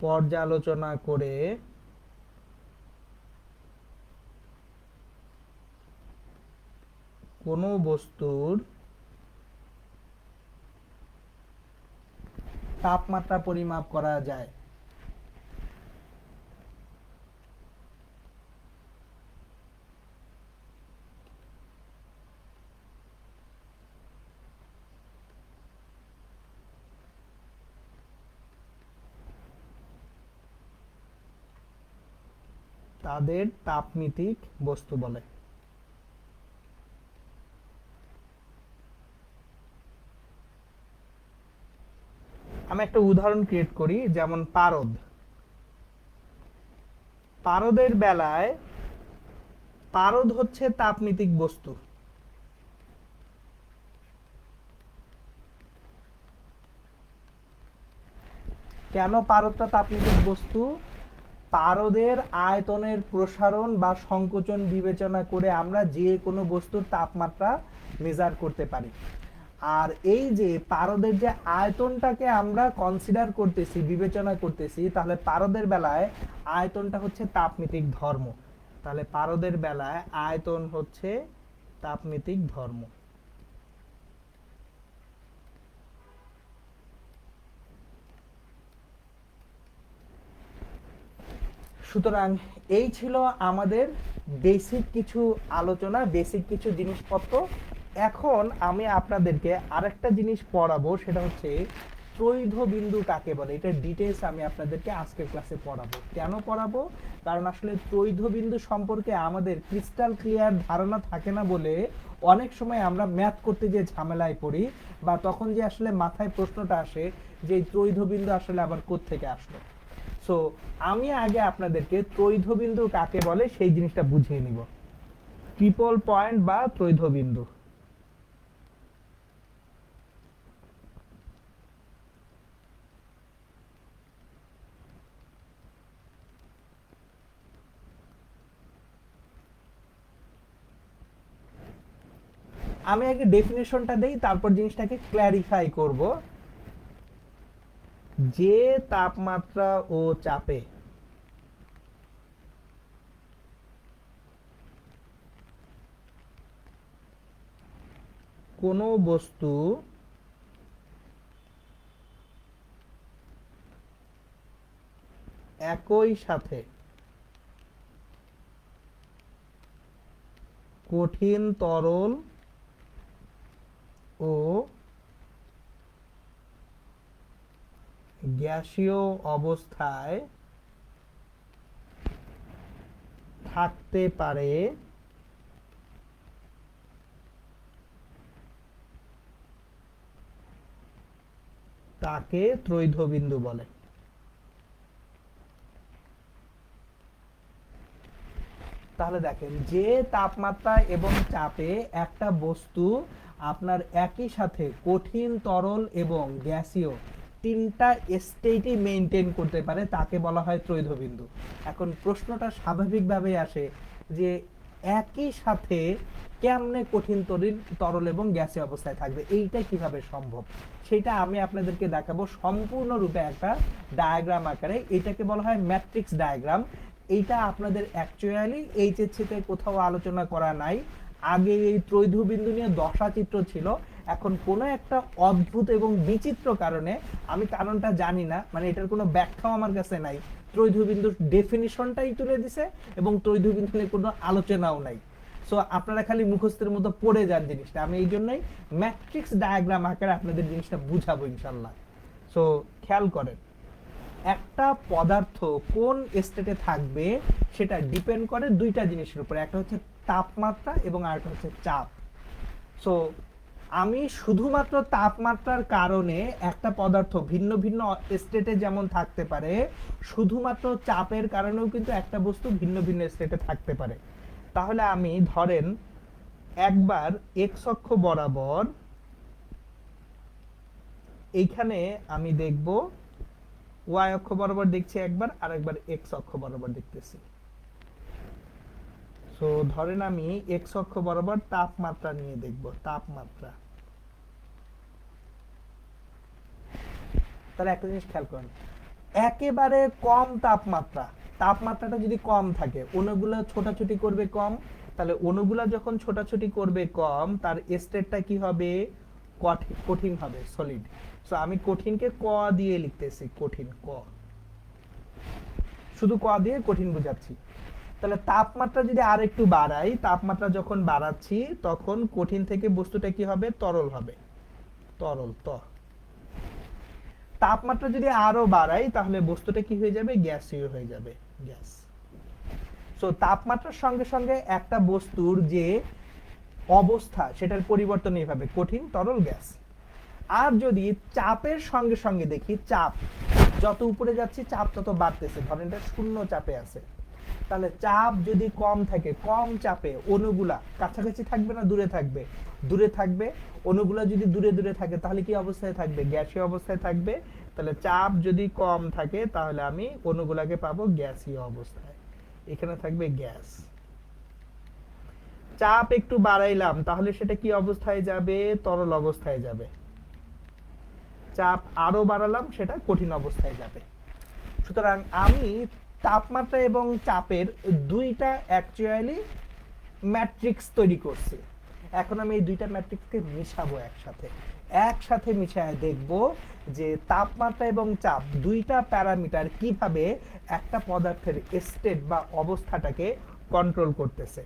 পর্যালোচনা করে কোনো বস্তুর তাপমাত্রা পরিমাপ করা যায়। তাদের তাপনীতিক বস্তু বলে। আমি একটা উদাহরণ ক্রিয়েট করি, যেমন পারদ। পারদের বেলায় পারদ হচ্ছে তাপনীতিক বস্তু। কেন পারদটা তাপনীতিক বস্তু? পারদের আয়তনের প্রসারণ বা সংকোচন বিবেচনা করে আমরা যে কোনো বস্তুর তাপমাত্রা মেজার করতে পারি। আর এই যে পারদের যে আয়তনটাকে আমরা কনসিডার করতেছি, বিবেচনা করতেছি, তাহলে পারদের বেলায় আয়তনটা হচ্ছে তাপনীতিক ধর্ম। তাহলে পারদের বেলায় আয়তন হচ্ছে তাপনীতিক ধর্ম। সুতরাং এই ছিল আমাদের বেসিক কিছু আলোচনা, বেসিক কিছু জিনিসপত্র। এখন আমি আপনাদেরকে আরেকটা জিনিস পড়াবো, সেটা হচ্ছে ত্রৈধ বিন্দু কাকে বলে। এটা ডিটেইলস আমি আপনাদেরকে আজকের ক্লাসে পড়াবো। কেন পড়াবো? কারণ আসলে ত্রৈধ বিন্দু সম্পর্কে আমাদের ক্রিস্টাল ক্লিয়ার ধারণা থাকে না বলে অনেক সময় আমরা ম্যাথ করতে যে ঝামেলায় পড়ি, বা তখন যে আসলে মাথায় প্রশ্নটা আসে যে ত্রৈধ বিন্দু আসলে আবার কোত্থেকে আসলো। সো আমি আগে আপনাদেরকে ত্রৈধ বিন্দু কাকে বলে সেই জিনিসটা বুঝিয়ে নিব। ট্রিপল পয়েন্ট বা ত্রৈধ বিন্দু। আমি আগে ডেফিনেশনটা দেই, তারপর জিনিসটাকে ক্ল্যারিফাই করব। যে তাপমাত্রা ও চাপে কোনো বস্তু একই সাথে কঠিন তরল ও গ্যাসীয় অবস্থায় থাকতে পারে তাকে ত্রৈধ বিন্দু বলে। তাহলে দেখেন, যে তাপমাত্রা এবং চাপে একটা বস্তু আপনার একই সাথে কঠিন, তরল এবং গ্যাসীয় তিনটা স্টেটই মেইনটেইন করতে পারে তাকে বলা হয় ত্রৈধ বিন্দু। এখন প্রশ্নটা স্বাভাবিকভাবেই আসে যে একই সাথে কেমনে কঠিন, তরল এবং গ্যাসীয় অবস্থায় থাকবে, এইটা কিভাবে সম্ভব সেটা আমি আপনাদেরকে দেখাবো সম্পূর্ণরূপে একটা ডায়াগ্রাম আকারে। এটাকে বলা হয় ম্যাট্রিক্স ডায়াগ্রাম। এইটা আপনাদের অ্যাকচুয়ালি এইচএসসি তে কোথাও আলোচনা করা নাই। আগে এই ত্রৈধ বিন্দু নিয়ে দশা চিত্র ছিল, এখন কোনো একটা অদ্ভুত এবং বিচিত্র কারণে, আমি কারণটা জানি না, মানে এটার কোনো ব্যাখ্যাও আমার কাছে নাই, ত্রৈধবিন্দুর ডেফিনিশনটাই তুলে দিছে এবং ত্রৈধবিন্দু নিয়ে কোনো আলোচনাও নাই। সো আপনারা খালি মুখস্থের মতো পড়ে যান জিনিসটা। আমি এই জন্যই ম্যাট্রিক্স ডায়াগ্রাম আকারে আপনাদের জিনিসটা বুঝাবো ইনশাল্লাহ। সো খেয়াল করেন, একটা পদার্থ কোন স্টেটে থাকবে সেটা ডিপেন্ড করে দুইটা জিনিসের উপর, একটা হচ্ছে তাপমাত্রা এবং আরেকটা হচ্ছে চাপ। সো আমি শুধুমাত্র তাপমাত্রার কারণে একটা পদার্থ ভিন্ন ভিন্ন স্টেটে যেমন থাকতে পারে, শুধুমাত্র চাপের কারণেও কিন্তু একটা বস্তু ভিন্ন ভিন্ন স্টেটে থাকতে পারে। তাহলে আমি ধরেন একবার এক্স অক্ষ বরাবর এইখানে আমি দেখব, ওয়াই অক্ষ বরাবর দেখছি একবার, আর একবার এক্স অক্ষ বরাবর দেখতেছি। সো ধরেন আমি এক্স অক্ষ বরাবর তাপমাত্রা নিয়ে দেখব, তাপমাত্রা। তাহলে একটা জিনিস খেয়াল করেন, একেবারে কম তাপমাত্রা, তাপমাত্রাটা যদি কম থাকে অণুগুলো ছোটাছুটি করবে কম, তাহলে অণুগুলা যখন ছোটাছুটি করবে কম, তার স্টেটটা কি হবে? কঠিন হবে, সলিড। সো আমি কঠিনকে ক দিয়ে লিখতেছি, কঠিন, ক, শুধু ক দিয়ে কঠিন বুঝাচ্ছি। তাহলে তাপমাত্রা যদি আর একটু বাড়াই, তাপমাত্রা যখন বাড়াচ্ছি তখন কঠিন থেকে বস্তুটা কি হবে? তরল হবে, তরল, ত। তাপমাত্রা যদি আরো বাড়াই তাহলে বস্তুটা কি হয়ে যাবে? গ্যাসীয় হয়ে যাবে, গ্যাস। সো তাপমাত্রার সঙ্গে সঙ্গে একটা বস্তুর যে অবস্থা সেটার পরিবর্তন এইভাবে, কঠিন, তরল, গ্যাস। আর যদি চাপের সঙ্গে সঙ্গে দেখি, চাপ যত উপরে যাচ্ছে চাপ তত বাড়তেছে, ধরেন এটা শূন্য চাপে আছে, তাহলে চাপ যদি কম থাকে, কম চাপে অণুগুলা কাছাকাছি থাকবে না দূরে থাকবে? দূরে থাকবে। অণুগুলা যদি দূরে দূরে থাকে তাহলে কি অবস্থায় থাকবে? গ্যাসীয় অবস্থায় থাকবে। তাহলে চাপ যদি কম থাকে তাহলে আমি অণুগুলাকে পাবো গ্যাসীয় অবস্থায়, এখানে থাকবে গ্যাস। চাপ একটু বাড়াইলাম তাহলে সেটা কি অবস্থায় যাবে? তরল অবস্থায় যাবে। চাপ আরো বাড়ালাম, সেটা কঠিন অবস্থায় যাবে। সুতরাং আমি তাপমাত্রা এবং চাপের দুইটা অ্যাকচুয়ালি ম্যাট্রিক্স তৈরি করছি। এখন আমি এই দুইটা ম্যাট্রিক্সকে মিশাবো একসাথে, একসাথে মিশায় দেখব যে তাপমাত্রা এবং চাপ দুইটা প্যারামিটার কিভাবে একটা পদার্থের স্টেট বা অবস্থাটাকে কন্ট্রোল করতেছে।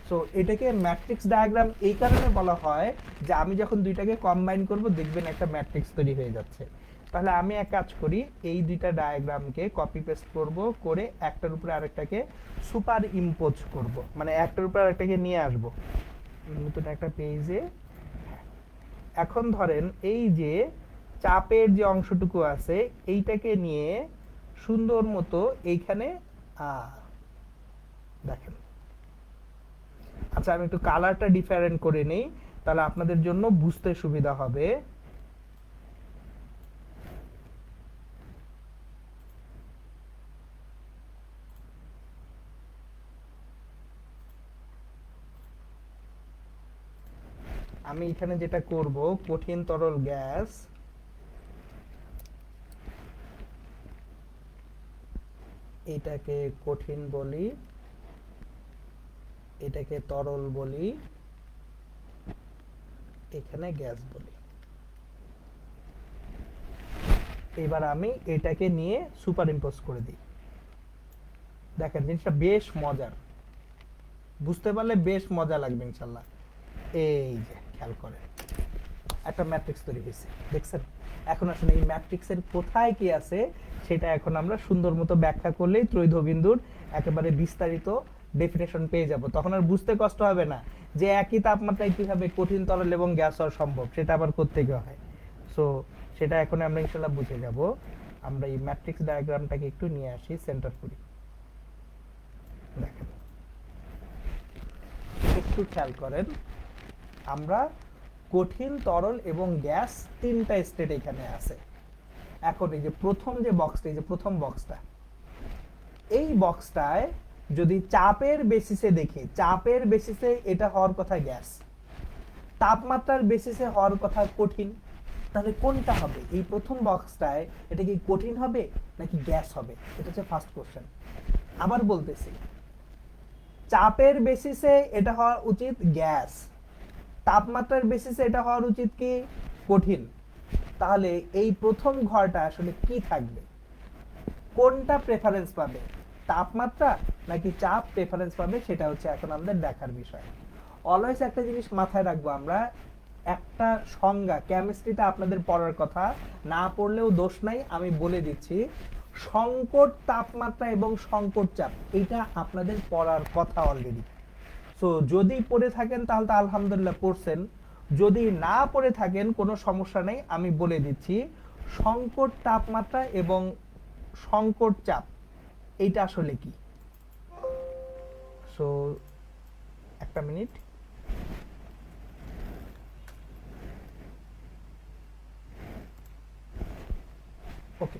সো এটাকে ম্যাট্রিক্স ডায়াগ্রাম এই কারণে বলা হয় যে আমি যখন দুইটাকে কম্বাইন করব দেখবেন একটা ম্যাট্রিক্স তৈরি হয়ে যাচ্ছে। তাহলে আমি এক কাজ করি, এই দুইটা ডায়াগ্রামকে কপি পেস্ট করব, করে একটার উপরে আরেকটাকে সুপার ইম্পোজ করব, মানে একটার উপরে আরেকটাকে নিয়ে আসব নতুন একটা পেজে। এখন ধরেন এই যে চাপের যে অংশটুকু আছে এইটাকে নিয়ে সুন্দর মতো এইখানে দেখেন। আচ্ছা আমি একটু কালারটা ডিফারেন্ট করে নেই, তাহলে আপনাদের জন্য বুঝতে সুবিধা হবে। আমি এখানে যেটা করব, কঠিন, তরল, গ্যাস, এটাকে কঠিন বলি, এটাকে তরল বলি, এখানে গ্যাস বলি। এবার আমি এটাকে নিয়ে সুপার ইম্পোজ করে দিই। দেখেন জিনিসটা বেশ মজার, বুঝতে পারলে বেশ মজা লাগবে ইনশাল্লাহ। এই যে খেয়াল করেন একটা ম্যাট্রিক্স তৈরি হয়েছে, দেখছেন? এখন আসলে এই ম্যাট্রিক্সের কোথায় কি আছে সেটা এখন আমরা সুন্দর মতো ব্যাখ্যা করলেই ত্রৈধবিন্দুর একেবারে বিস্তারিত ডেফিনেশন পেয়ে যাব। তখন আর বুঝতে কষ্ট হবে না যে একই তাপমাত্রায় কিভাবে কঠিন, তরল এবং গ্যাস হওয়া সম্ভব, সেটা আবার কোত্থেকে হয়। সো সেটা এখন আমরা ইনশাআল্লাহ বুঝে যাব। আমরা এই ম্যাট্রিক্স ডায়াগ্রামটাকে একটু নিয়ে আসি, সেন্টার করি। দেখেন একটু খেয়াল করেন, আমরা কঠিন, তরল এবং গ্যাস তিনটা স্টেট এখানে আছে। এখন এই যে প্রথম যে বক্সটা, এই যে প্রথম বক্সটা, এই বক্সটায় যদি চাপের বেসিসে দেখি, চাপের বেসিসে এটা হওয়ার কথা গ্যাস, তাপমাত্রার বেসিসে হওয়ার কথা কঠিন। তাহলে কোনটা হবে? এই প্রথম বক্সটায় এটা কি কঠিন হবে নাকি গ্যাস হবে? এটা হচ্ছে ফার্স্ট কোশ্চেন। আবার বলতেছি, চাপের বেসিসে এটা হওয়া উচিত গ্যাস, তাপমাত্রার বেসিসে এটা হওয়ার উচিত কি কঠিন। তাহলে এই প্রথম ঘরটা আসলে কি থাকবে, কোনটা প্রেফারেন্স পাবে, তাপমাত্রা নাকি চাপ প্রেফারেন্স পাবে, সেটা হচ্ছে এখন আমাদের দেখার বিষয়। অলওয়েজ একটা জিনিস মাথায় রাখবো আমরা, একটা সংজ্ঞা কেমিস্ট্রিতে আপনাদের পড়ার কথা, না পড়লেও দোষ নাই, আমি বলে দিচ্ছি। সংকট তাপমাত্রা এবং সংকট চাপ এটা আপনাদের পড়ার কথা অলরেডি। সো যদি পড়ে থাকেন তাহলে তো আলহামদুলিল্লাহ পড়ছেন, যদি না পড়ে থাকেন কোনো সমস্যা নেই, আমি বলে দিচ্ছি সংকট তাপমাত্রা এবং সংকট চাপ এইটা আসলে কি। সো একটা মিনিট। ওকে,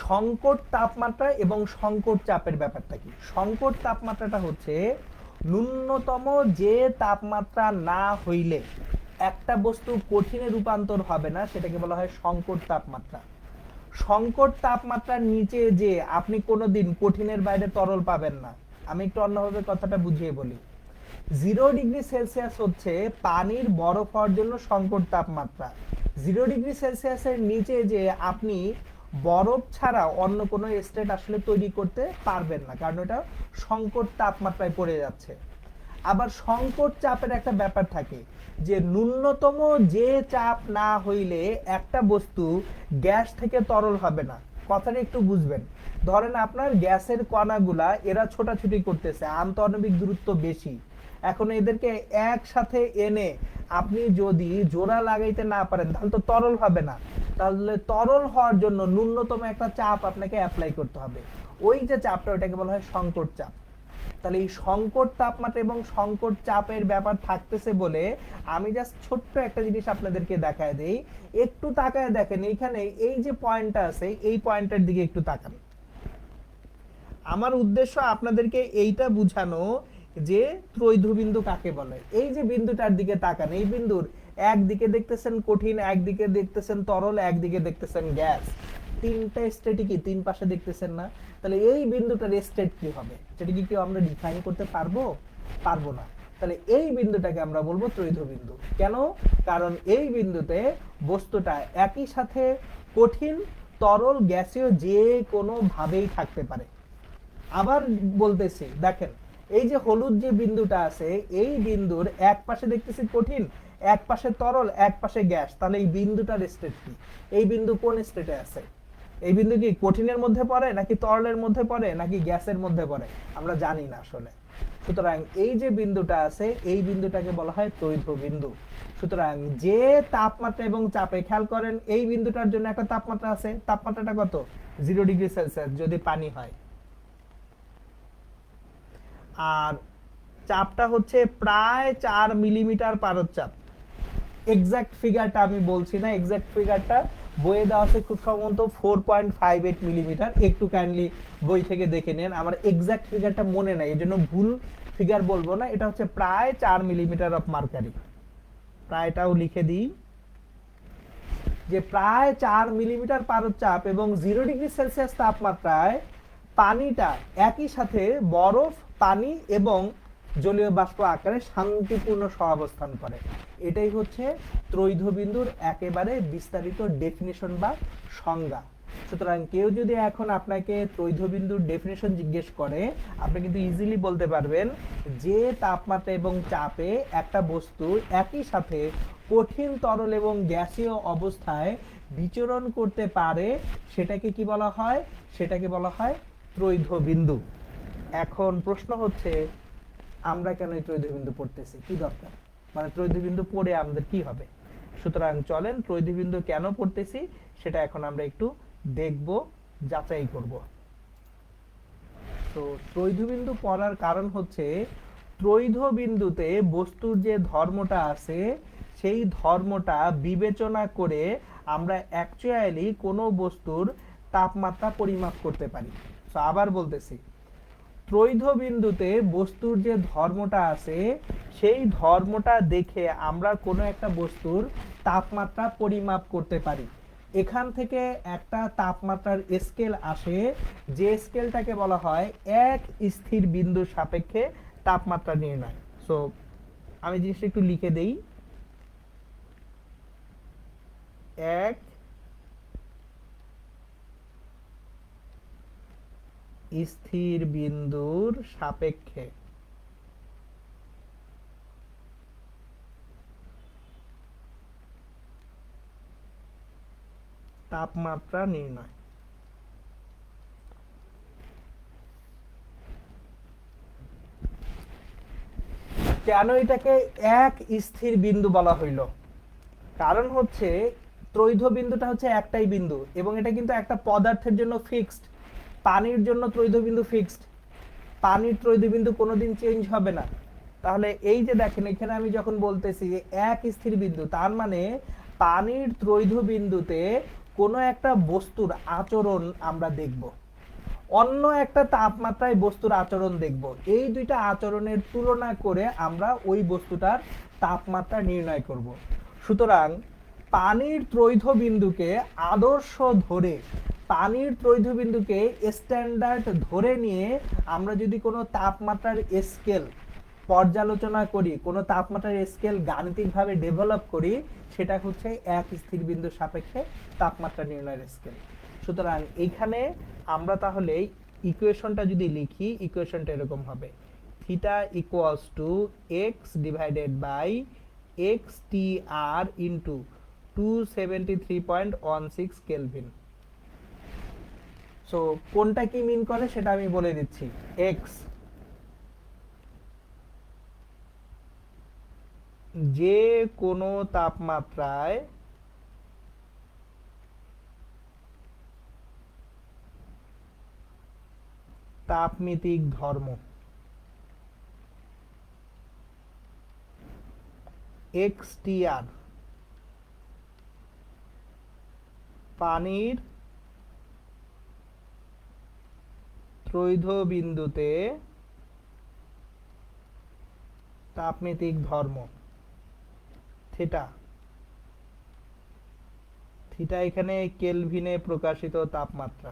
সংকট তাপমাত্রা এবং সংকট চাপের ব্যাপারটা কি। সংকট তাপমাত্রাটা হচ্ছে ন্যূনতম যে তাপমাত্রা না হইলে একটা বস্তু কঠিনে রূপান্তর হবে না, সেটাকে বলা হয় সংকট তাপমাত্রা। সংকট তাপমাত্রার নিচে যে আপনি কোনোদিন কঠিনের বাইরে তরল পাবেন না। আমি একটু অন্যভাবে কথাটা বুঝিয়ে বলি। 0°C হচ্ছে পানির বরফ হওয়ার জন্য সংকট তাপমাত্রা। 0°C এর নিচে যে আপনি বরফ ছাড়া অন্য কোনো স্টেট আসলে তৈরি করতে পারবেন না, কারণ এটা সংকট তাপমাত্রায় পড়ে যাচ্ছে। আবার সংকট চাপের একটা ব্যাপার থাকে যে ন্যূনতম যে চাপ না হইলে একটা বস্তু গ্যাস থেকে তরল হবে না। কথাটা একটু বুঝবেন। ধরেন আপনার গ্যাসের কণাগুলা এরা ছোটাছুটি করতেছে, আন্তঃআণবিক দূরত্ব বেশি, এখন এদেরকে একসাথে এনে আপনি যদি জোড়া লাগাইতে না পারেন তাহলে তো তরল হবে না। তাহলে তরল হওয়ার জন্য ন্যূনতম একটা চাপ আপনাকে অ্যাপ্লাই করতে হবে, ওই যে চাপটা ওটাকে বলা হয় সংকট চাপ। তাহলে এই সংকট তাপমাত্রা এবং সংকট চাপের ব্যাপার থাকতেছে বলে আমি জাস্ট ছোট্ট একটা জিনিস আপনাদেরকে দেখায় দেই। একটু তাকায় দেখেন, এইখানে এই যে পয়েন্টটা আছে এই পয়েন্টের দিকে একটু তাকান। আমার উদ্দেশ্য আপনাদেরকে এইটা বুঝানো যে ত্রৈধবিন্দু কাকে বলে। এই যে বিন্দুটার দিকে তাকান, এই বিন্দুর একদিকে দেখতেছেন কঠিন, একদিকে দেখতেছেন তরল, একদিকে দেখতেছেন গ্যাস। তিনটা স্টেটই কি তিন পাশে দেখতেছেন না? তাহলে এই বিন্দুটার স্টেট কি হবে সেটা কি আমরা ডিফাইন করতে পারবো? পারবো না। তাহলে এই বিন্দুটাকে আমরা বলবো ত্রৈধবিন্দু। কেন? কারণ এই বিন্দুতে বস্তুটা একই সাথে কঠিন, তরল, গ্যাসীয় যে কোনো ভাবেই থাকতে পারে। আবার বলতেছি দেখেন, এই যে হলুদ যে বিন্দুটা আছে এই বিন্দুর এক পাশে দেখতেছি কঠিন, এক পাশে তরল, এক পাশে গ্যাস। তাহলে এই বিন্দুটার স্টেট কি? এই বিন্দু কোন স্টেটে আছে? এই বিন্দু কি কঠিনের মধ্যে পড়ে নাকি তরলের মধ্যে পড়ে নাকি গ্যাসের মধ্যে পড়ে আমরা জানি না আসলে। সুতরাং এই যে বিন্দুটা আছে এই বিন্দুটাকে বলা হয় ত্রৈধবিন্দু। সুতরাং যে তাপমাত্রা এবং চাপে, খেয়াল করেন এই বিন্দুটার জন্য একটা তাপমাত্রা আছে, তাপমাত্রাটা কত? 0°C যদি পানি হয়, আর চাপটা হচ্ছে প্রায় 4 মিলিমিটার পারদ-চাপ। এক্সাক্ট ফিগারটা আমি বলছি না, এক্সাক্ট ফিগারটা বইয়ে দেওয়া আছে খুব সম্ভবত 4.58 মিলিমিটার। একটু কাইন্ডলি বই থেকে দেখে নেন, আমার এক্সাক্ট ফিগারটা মনে নাই, এজন্য ভুল ফিগার বলবো না। এটা হচ্ছে প্রায় 4 মিলিমিটার অফ মার্কারি। প্রায়টাও লিখে দিই যে প্রায় 4 মিলিমিটার পারদ-চাপ এবং 0°C তাপমাত্রায় পানিটা একই সাথে বরফ, পানি এবং জলীয় বাষ্প আকারে শান্তিপূর্ণ সহাবস্থান করে। এটাই হচ্ছে ত্রৈধবিন্দুর একেবারে বিস্তারিত ডেফিনিশন বা সংজ্ঞা। সুতরাং কেউ যদি এখন আপনাকে ত্রৈধবিন্দুর ডেফিনিশন জিজ্ঞেস করে, আপনি কিন্তু ইজিলি বলতে পারবেন যে তাপমাত্রা এবং চাপে একটা বস্তু একই সাথে কঠিন, তরল এবং গ্যাসীয় অবস্থায় বিচরণ করতে পারে সেটাকে কি বলা হয়? সেটাকে বলা হয় ত্রৈধবিন্দু। এখন প্রশ্ন হচ্ছে আমরা কেন এই ত্রৈধবিন্দু পড়তেছি, কি দরকার, মানে ত্রৈধবিন্দু পড়ে আমাদের কি হবে? সুতরাং চলেন ত্রৈধবিন্দু কেন পড়তেছি সেটা এখন আমরা একটু দেখব, যাচাই করব। তো ত্রৈধবিন্দু পড়ার কারণ হচ্ছে ত্রৈধবিন্দুতে বস্তুর যে ধর্মটা আছে সেই ধর্মটা বিবেচনা করে আমরা অ্যাকচুয়ালি কোনো বস্তুর তাপমাত্রা পরিমাপ করতে পারি। তো আবার বলতেছি, ত্রৈধ বিন্দুতে বস্তুর যে ধর্মটা আছে সেই ধর্মটা দেখে আমরা কোনো একটা বস্তুর তাপমাত্রা পরিমাপ করতে পারি। এখান থেকে একটা তাপমাত্রার স্কেল আসে, যে স্কেলটাকে বলা হয় এক স্থির বিন্দুর সাপেক্ষে তাপমাত্রা নির্ণয়। সো আমি জিনিসটা একটু লিখে দেই। এক স্থির বিন্দুর সাপেক্ষে তাপমাত্রা নির্ণয়। কেন এটাকে এক স্থির বিন্দু বলা হইল? কারণ হচ্ছে ত্রৈধ বিন্দুটা হচ্ছে একটাই বিন্দু এবং এটা কিন্তু একটা পদার্থের জন্য ফিক্সড। পানির জন্য ত্রৈধ বিন্দু ফিক্সড, পানির ত্রৈধ বিন্দু কোনোদিন চেঞ্জ হবে না। তাহলে এই যে দেখেন এখানে আমি যখন বলতেছি এক স্থির বিন্দু, তার মানে পানির ত্রৈধ বিন্দুতে কোনো একটা বস্তুর আচরণ আমরা দেখব, অন্য একটা তাপমাত্রায় বস্তুর আচরণ দেখব। এই দুইটা আচরণের তুলনা করে আমরা ওই বস্তুটার তাপমাত্রা নির্ণয় করব। সুতরাং পানির ত্রৈধ বিন্দুকে আদর্শ ধরে, পানির ত্রৈধ বিন্দুকে স্ট্যান্ডার্ড ধরে নিয়ে আমরা যদি কোনো তাপমাত্রার স্কেল পর্যালোচনা করি, কোনো তাপমাত্রার স্কেল গাণিতিকভাবে ডেভেলপ করি, সেটা হচ্ছে এক স্থির বিন্দুর সাপেক্ষে তাপমাত্রা নির্ণয়ের স্কেল। সুতরাং এইখানে আমরা তাহলে ইকুয়েশনটা যদি লিখি, ইকুয়েশনটা এরকম হবে, theta equals to X divided by X T R into 273.16 kelvin. So কোনটা কি মিন করে সেটা আমি বলে দিচ্ছি। এক্স যে কোনো তাপমাত্রায় তাপমিতিক ধর্ম, এক্স টি আর পানির ত্রৈধ বিন্দুতে তাপমিতিক ধর্ম থিটা, থিটা এখানে কেলভিনে প্রকাশিত তাপমাত্রা।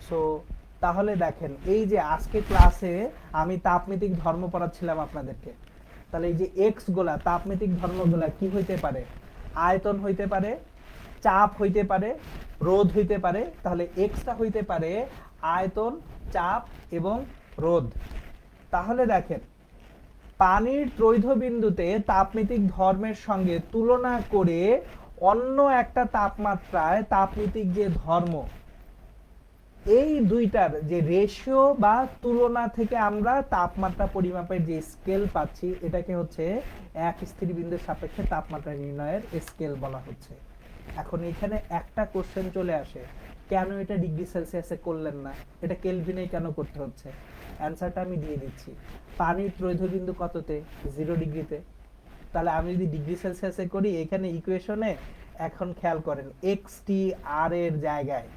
সো তাহলে দেখেন এই যে আজকে ক্লাসে আমি তাপমিতিক ধর্ম পড়াচ্ছিলাম আপনাদেরকে, তাহলে এই যে এক্স গুলা তাপমিতিক ধর্মগুলা কি হইতে পারে? আয়তন হইতে পারে, চাপ হইতে পারে, রোধ হইতে পারে। তাহলে এক্সটা হইতে পারে আয়তন, চাপ এবং রোধ। তাহলে দেখেন পানির ত্রৈধ বিন্দুতে তাপমিতিক ধর্মের সঙ্গে তুলনা করে অন্য একটা তাপমাত্রায় তাপমিতিক যে ধর্ম, এই দুইটার যে রেশিও বা তুলনা থেকে আমরা তাপমাত্রা পরিমাপের যে স্কেল পাচ্ছি, এটাকে হচ্ছে এক স্থির বিন্দুর সাপেক্ষে তাপমাত্রা নির্ণয়ের স্কেল বলা হচ্ছে। এখন এখানে একটা কোশ্চেন চলে আসে, কেন এটা ডিগ্রি সেলসিয়াসে করলেন না, এটা কেলভিনে কেন করতে হচ্ছে? অ্যান্সারটা আমি দিয়ে দিচ্ছি। পানির ত্রৈধ বিন্দু কততে? 0 ডিগ্রিতে। তাহলে আমি যদি ডিগ্রি সেলসিয়াসে করি, এখানে ইকুয়েশনে এখন খেয়াল করেন এক্স টি আর এর জায়গায়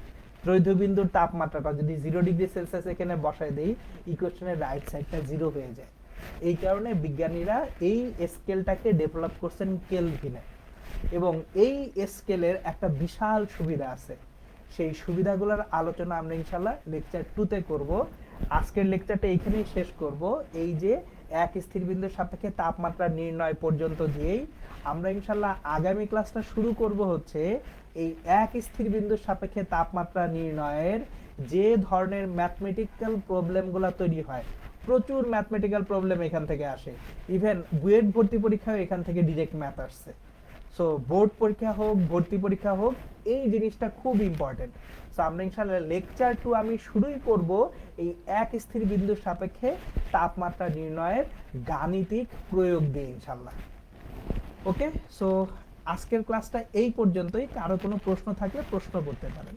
ত্রৈধ বিন্দুর তাপমাত্রাটা যদি 0 ডিগ্রি সেলসিয়াস এখানে বসায় দেই, ইকুয়েশনের রাইট সাইডটা 0 হয়ে যায়। এই কারণে বিজ্ঞানীরা এই স্কেলটাকে ডেভেলপ করছেন কেলভিনে। এবং এই স্কেলের একটা বিশাল সুবিধা আছে, সেই সুবিধাগুলোর আলোচনা আমরা ইনশাআল্লাহ লেকচার 2তে করব। আজকের লেকচারটা এখানেই শেষ করব। এই যে এক স্থির বিন্দুর সাপেক্ষে তাপমাত্রা নির্ণয় পর্যন্ত দিয়েই আমরা ইনশাআল্লাহ আগামী ক্লাসটা শুরু করব হচ্ছে এই এক স্থির বিন্দুর সাপেক্ষে তাপমাত্রা নির্ণয়ের যে ধরনের ম্যাথমেটিক্যাল প্রবলেমগুলো তৈরি হয়, প্রচুর ম্যাথমেটিক্যাল প্রবলেম এখান থেকে আসে। ইভেন বুয়েট ভর্তি পরীক্ষাও এখান থেকে ডিরেক্ট ম্যাথ আসছে। সো বোর্ড পরীক্ষা হোক, ভর্তি পরীক্ষা হোক, এই জিনিসটা খুব ইম্পর্টেন্ট। সো আমরা ইনশাআল্লাহ লেকচার 2 আমি শুরুই করব এই এক স্থির বিন্দুর সাপেক্ষে তাপমাত্রা নির্ণয়ের গাণিতিক প্রয়োগ দিয়ে ইনশাআল্লাহ। ওকে, সো আজকের ক্লাসটা এই পর্যন্তই। কারো কোনো প্রশ্ন থাকলে প্রশ্ন করতে পারেন।